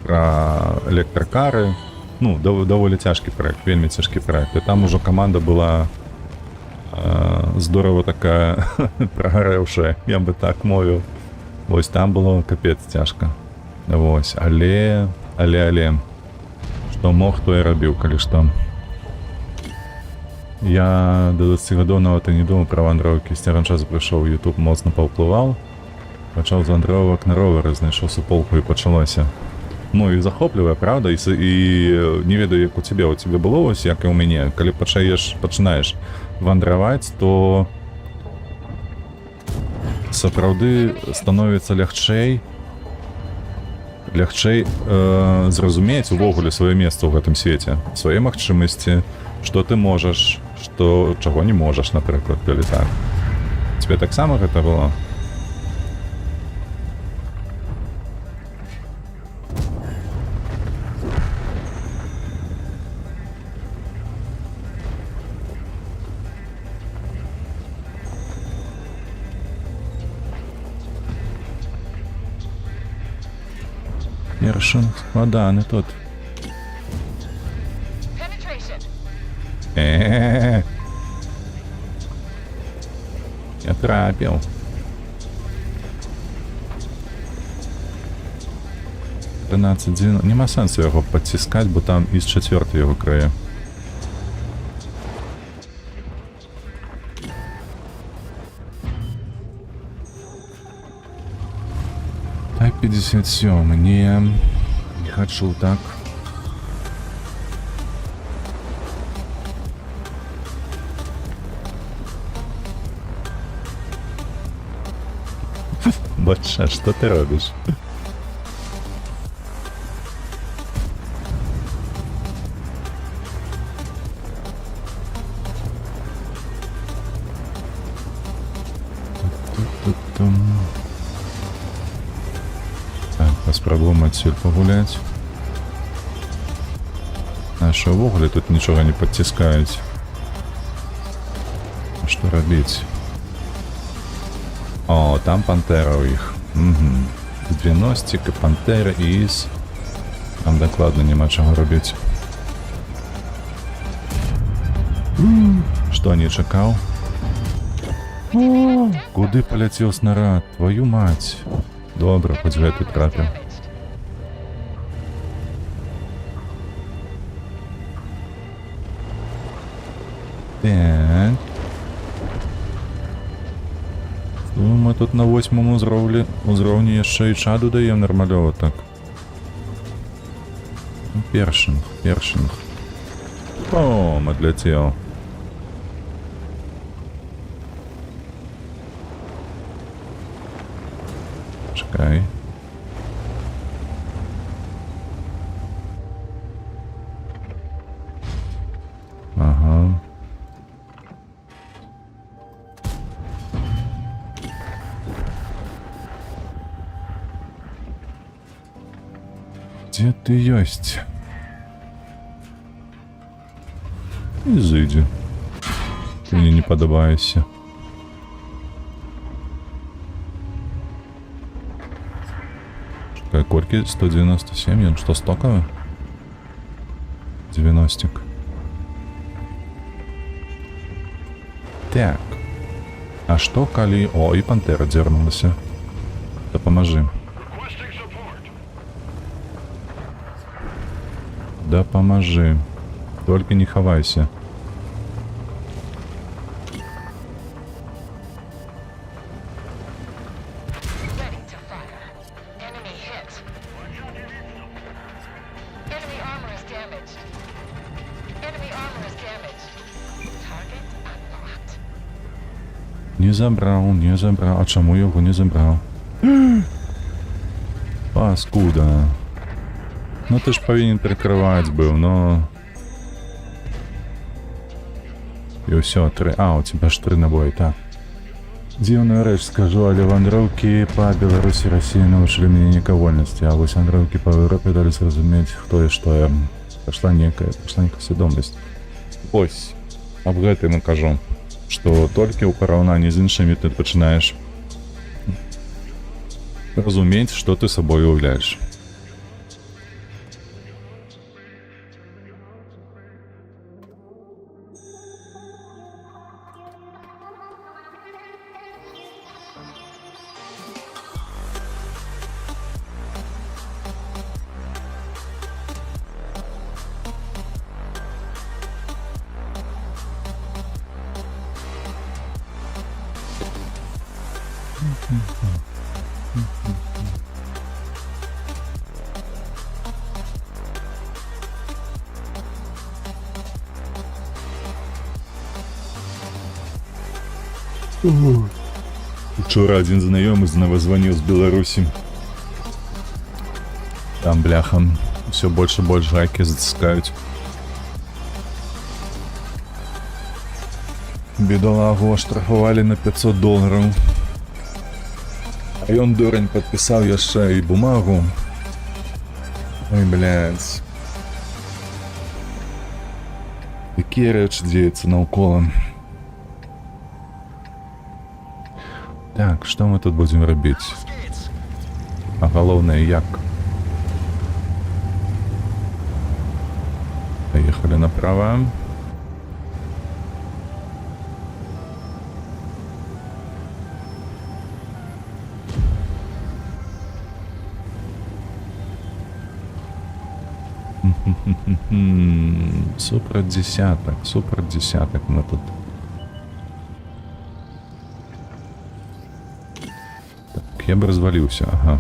[SPEAKER 1] пра электракары. Ну, даволі цяжкі праект, вельмі цяжкі праект. І там ужо каманда была здорова такая прагарэўшая, я бы так мовіў. Вось там было капец цяжка. Вось, але, што мог, то я рабіў, калі што. Я до 20 гадоў нават і не думаў пра вандроўкі. З цягам часу прыйшоў YouTube, моцна паўплываў. Пачаў з вандровак на ровары, знайшоў суполку і пачалося. Ну і захоплівае, правда? І не ведаю, як у цябе было вось, як і ў мяне. Калі пачынаеш вандраваць, то сапраўды становіцца лягчэй зразумець увогуле сваё месца ў гэтым свеце, свае магчымасці, што ты можаш, чаго не можаш, напрыклад, калі так. Цябе таксама гэта было? Першин складаны тут. Я трапіў. Нема сэнсу яго падціскаць, бо там і з 4 яго крае. Так, 57. Не хочу так. Батша, что ты робишь? Так, паспрабуем адсюль пагуляць. А що ўвогуле тут нічога не падціскаюць? А што рабіць? О, там пантэра ў іх. Две ностик, пантэра і іс. Там дакладна няма чаго рабіць. Што не чакаў? О, куды паляцеў снарад? Твою мать. Добра, хоць гэты трапіў. Так. Мы тут на 8-м узроўні яшчэ і чаду даем нармалёва так. Першинг. О, адляцеў. Чакай. Ага. Дзе ты ёсць? І зыдзі. Ты мне не падабаешся. Чакай, колькі? 197? Ён што, стокавы? 90-ік. Так. А што калі... О, і пантэра дзернулася. Дапамажы. Дапамажы. Толькі не хавайся. Не забрав, не забрав. А чому його не забрав? Паскуда. Ну ти ж повинен прикривати був, но... І все, 3. А, у тебе ж 3 набої, так. Дивную речь скажу, але вандровки по Беларуси и России научили меня нековольности, а вось вандровки по Европе дали зразумець, хто і што я. Пошла некая свідомість. Ось, аб гэтым і кажу, што толькі ў параўнанні з іншымі ты пачынаеш разумець, што ты сабой уяўляеш. Вчора один знайомий знову дзвонив з Білорусі. Там, бляха, все больше и больше гайки затискают. Бедолагу оштрафовали на $500. А он, дурень, подписал еще и бумагу. Ой, блядь. Какие речи деются навколо. Так, что мы тут будем робить? А головное, як? Поехали направо. Супер десяток мы тут. Так, я бы развалился, ага.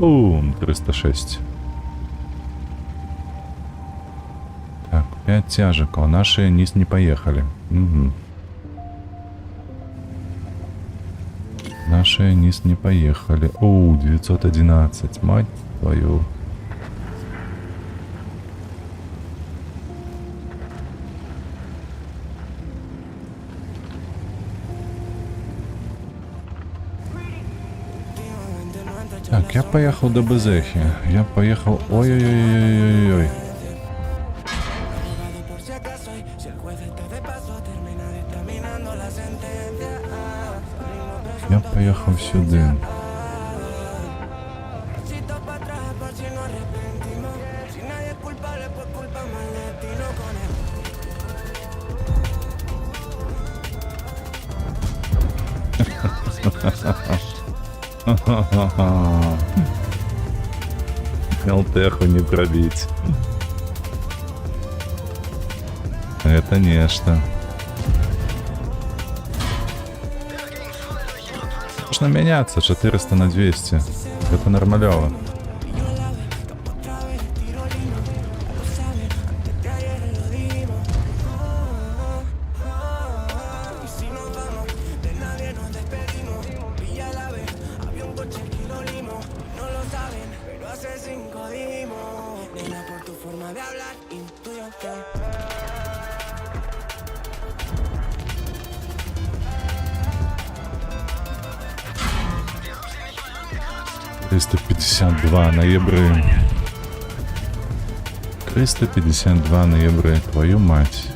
[SPEAKER 1] О, 306. Так, 5 тяжек, а наши низ не поехали. Угу. Наши низ не поехали. О, 911, мать твою. Так, я поехал до Безехи. Я поехал... Ой-ой-ой-ой-ой-ой. Я поехал сюда. ЛТХу не пробить. Это нечто. Нужно меняться 400 на 200. Это нормалево. $352 ноября. 352 ноября, твою мать.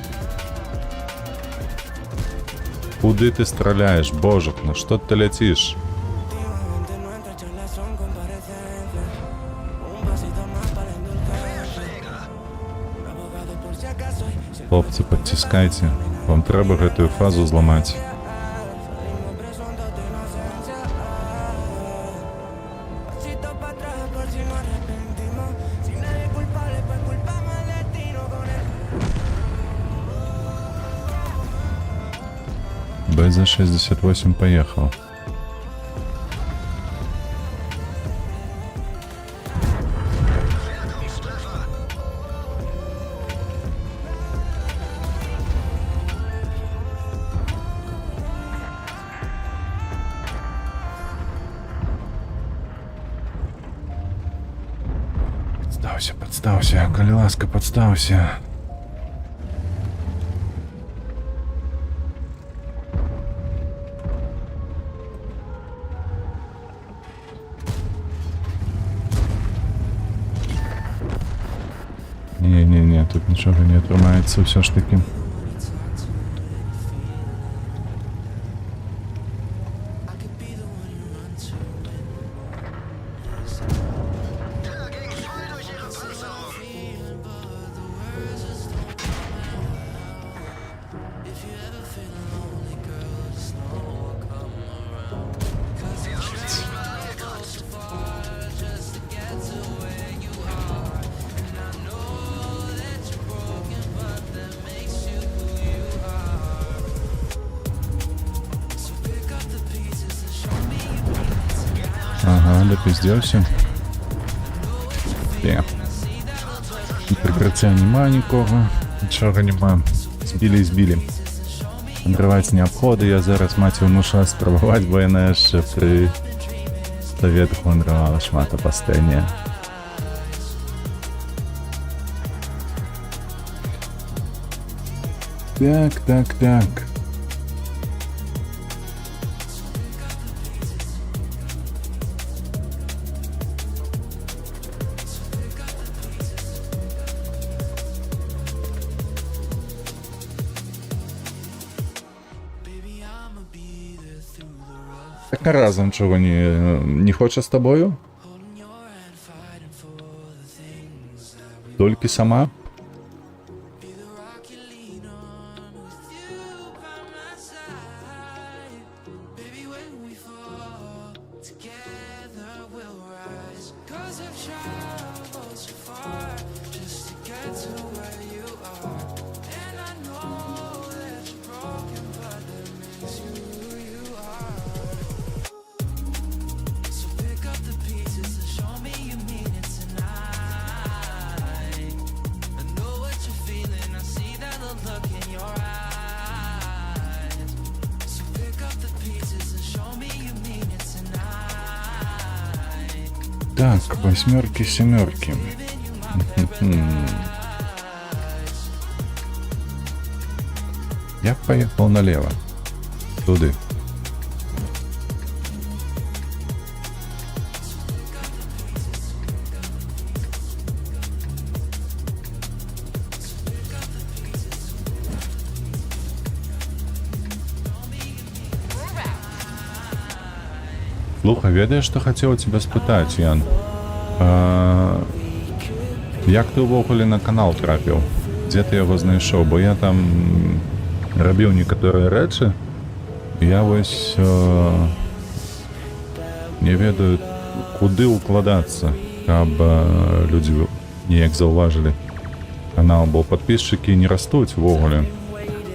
[SPEAKER 1] Куди ты стреляешь, божик? На что ты летишь? Хлопцы, подтискайте. Вам треба эту фазу зламать. БЗ-68 поехал. Подставься, коли ласка, подстався. Ні, тут нічого не тримається все ж таки.
[SPEAKER 2] Dagegen voll durch ihre Panzerung. Sie haben sich überall geguckt.
[SPEAKER 1] Ага, допіздівся. Є. Прикриття нема нікого. Нічого нема. Збілі. Відривати не обходи. Я зараз матів мушу спробувати, бо я ще при совєтах вандривала шмата постійня. Так. Так а разом чого не хоче з тобою? Тільки сама? Так, 8, 7. Я поїхав наліво. Туди. Слухай, ведаєш, що хотів у тебе спитати, Ян? Як ти увогуле на канал трапив? Де ти його знайшов? Бо я там робив некоторі речі. Я ось не ведаю, куди укладатися, щоб люди ніяк зауважили канал, бо підписчики не ростуть вогуле.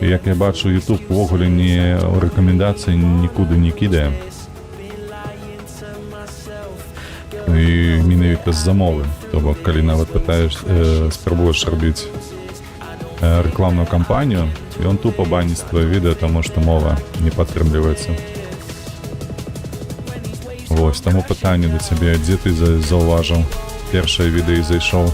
[SPEAKER 1] І як я бачу, YouTube вогуле ні рекомендації нікуди не кидає. І менавіта з замови. Тобто, коли навіть спробуєш робити рекламну кампанію, і він тупо банить твоє відео, тому що мова не підтримується. Ось, тому питання до тебе, де ти зауважив перше відео і зайшов?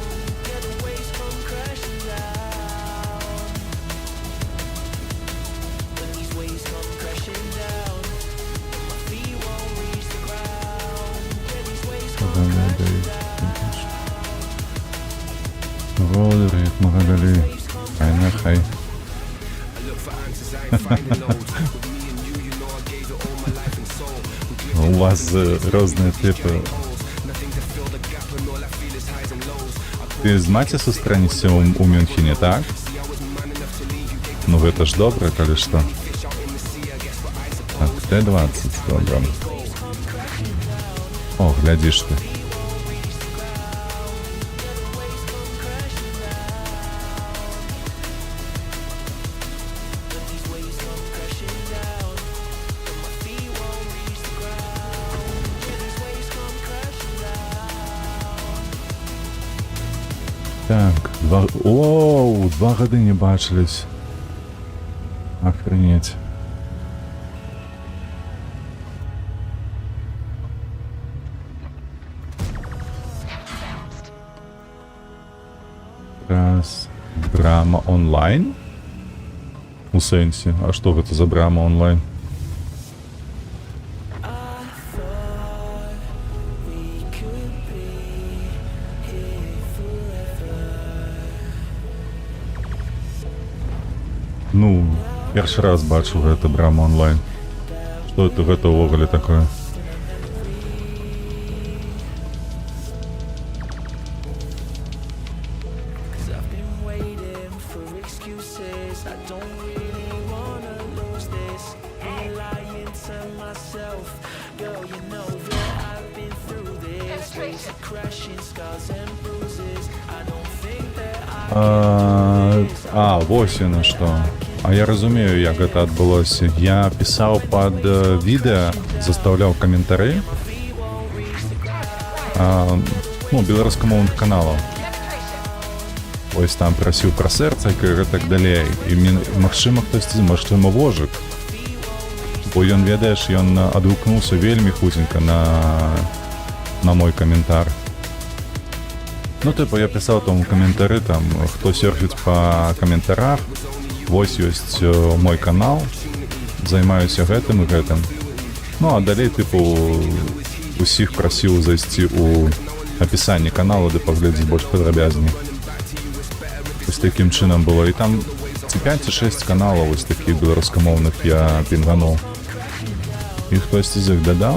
[SPEAKER 1] Волер, як Магадалі. Хай. У вас різні типи. Ти з Матісу странишся у Мюнхені, так? Ну, это ж добре, коли що. Так, Т-20, добре. О, глядиш ти. Так, 2 години бачились. Охренеть. Праз брама онлайн? У сэнсе, а што гэта за брама онлайн? Ну, першы раз бачу гэта брама онлайн. Што гэта ўвогуле такое? Вось яно што. А я разумею, як гэта адбылося. Я пісаў пад відэа, застаўляў каментары. Беларускамоўных каналаў. Вось там прасіў пра сэрца і так далей. І магчыма хтосьці, магчыма вожык. Бо ён, ведаеш, ён адгукнуўся вельмі хуценька на мой каментар. Ну, типу, я писав там коментарі, там, хто серфить по коментарях, ось ёсць мой канал, займаюся гэтым і гэтым. Ну, а далей, типу, усіх прасіў зайсці у апісанні каналу, де паглядзець больш падрабязней. Ось такім чынам было. І там 5 ці 6 каналаў ось такіх беларускамоўных я пінгануў. І хтосьці з іх дадаў.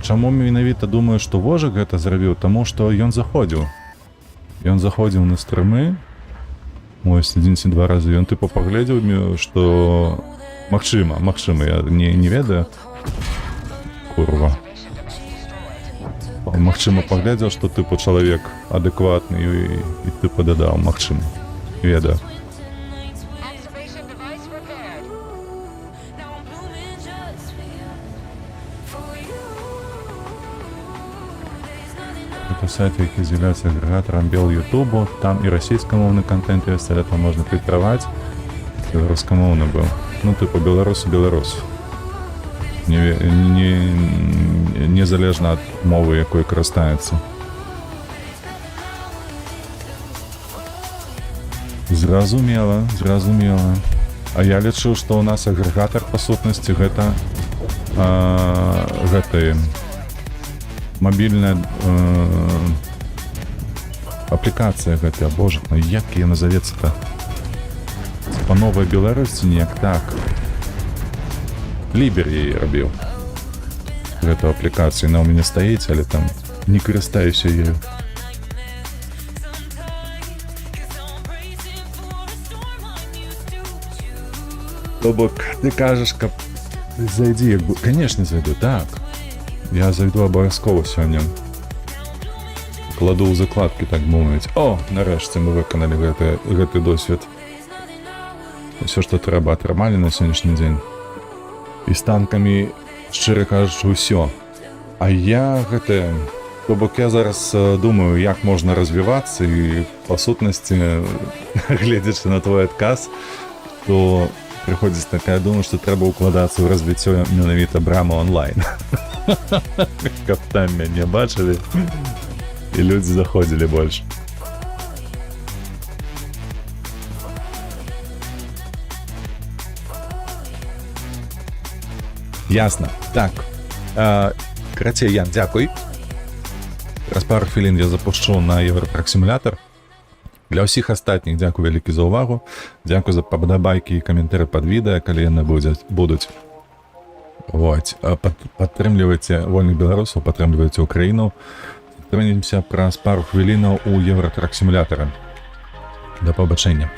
[SPEAKER 1] Чаму менавіта думаю, што вожык гэта зрабіў? Таму што ён заходзіў. Ён заходзіў на стрымы. Ось 1 ці 2 разы. Ён типу паглядзеў, што магчыма, я не ведаю. Курва. Магчыма, паглядзеў, што типу чалавек адэкватны і типу дадаў, магчыма. Ведаю. Сайт, які з'являється агрегатором Бел Ютубу, там і російськомовний контент є, але там можна фільтрувати. Білоруськомовний був. Ну, типу, білорус. Незалежно від мови, якою користується. Зразумела. А я лічу, што у нас агрегатор, па сутнасці, гэта мобільная аплікацыя гэтая, боже, ну як яе назавецца-то? Па Новай Беларусі неяк так. Лібер яе рабіў. Гэту аплікацыю, яна ў мяне стаіць, але там не карыстаюся ею. То бок, ты кажаш, каб зайдзі, як бы... Канешне зайду, так. Я зайду абавязкова сёння. Кладу ў закладкі, так мовіць. О, нарэшце мы выканалі гэты досвед. Усё, што трэба, атрымалі на сённяшні дзень. І з танкамі, шчыра кажучы, усё. А я гэта... То бок я зараз думаю, як можна развівацца, і па сутнасці, гледзячы на твой адказ, то прыходзіць такая дума, што трэба ўкладацца ў развіццё менавіта брамы онлайн. Каб там мяне бачылі і людзі заходзілі больш. Ясна. Так. Карацей, Ян, дзякуй. Праз пару хвілін я запушчу на Евротрак-сімулятар. Для ўсіх астатніх дзякуй вялікі за ўвагу. Дзякуй за падабайкі і каментары пад відэа, калі яны будуць. Вот. Падтрымлівайце вольных беларусаў, падтрымлівайце Украіну. Сустрэнемся праз пару хвілінаў у Евротрак-сімулятары. Да пабачэння.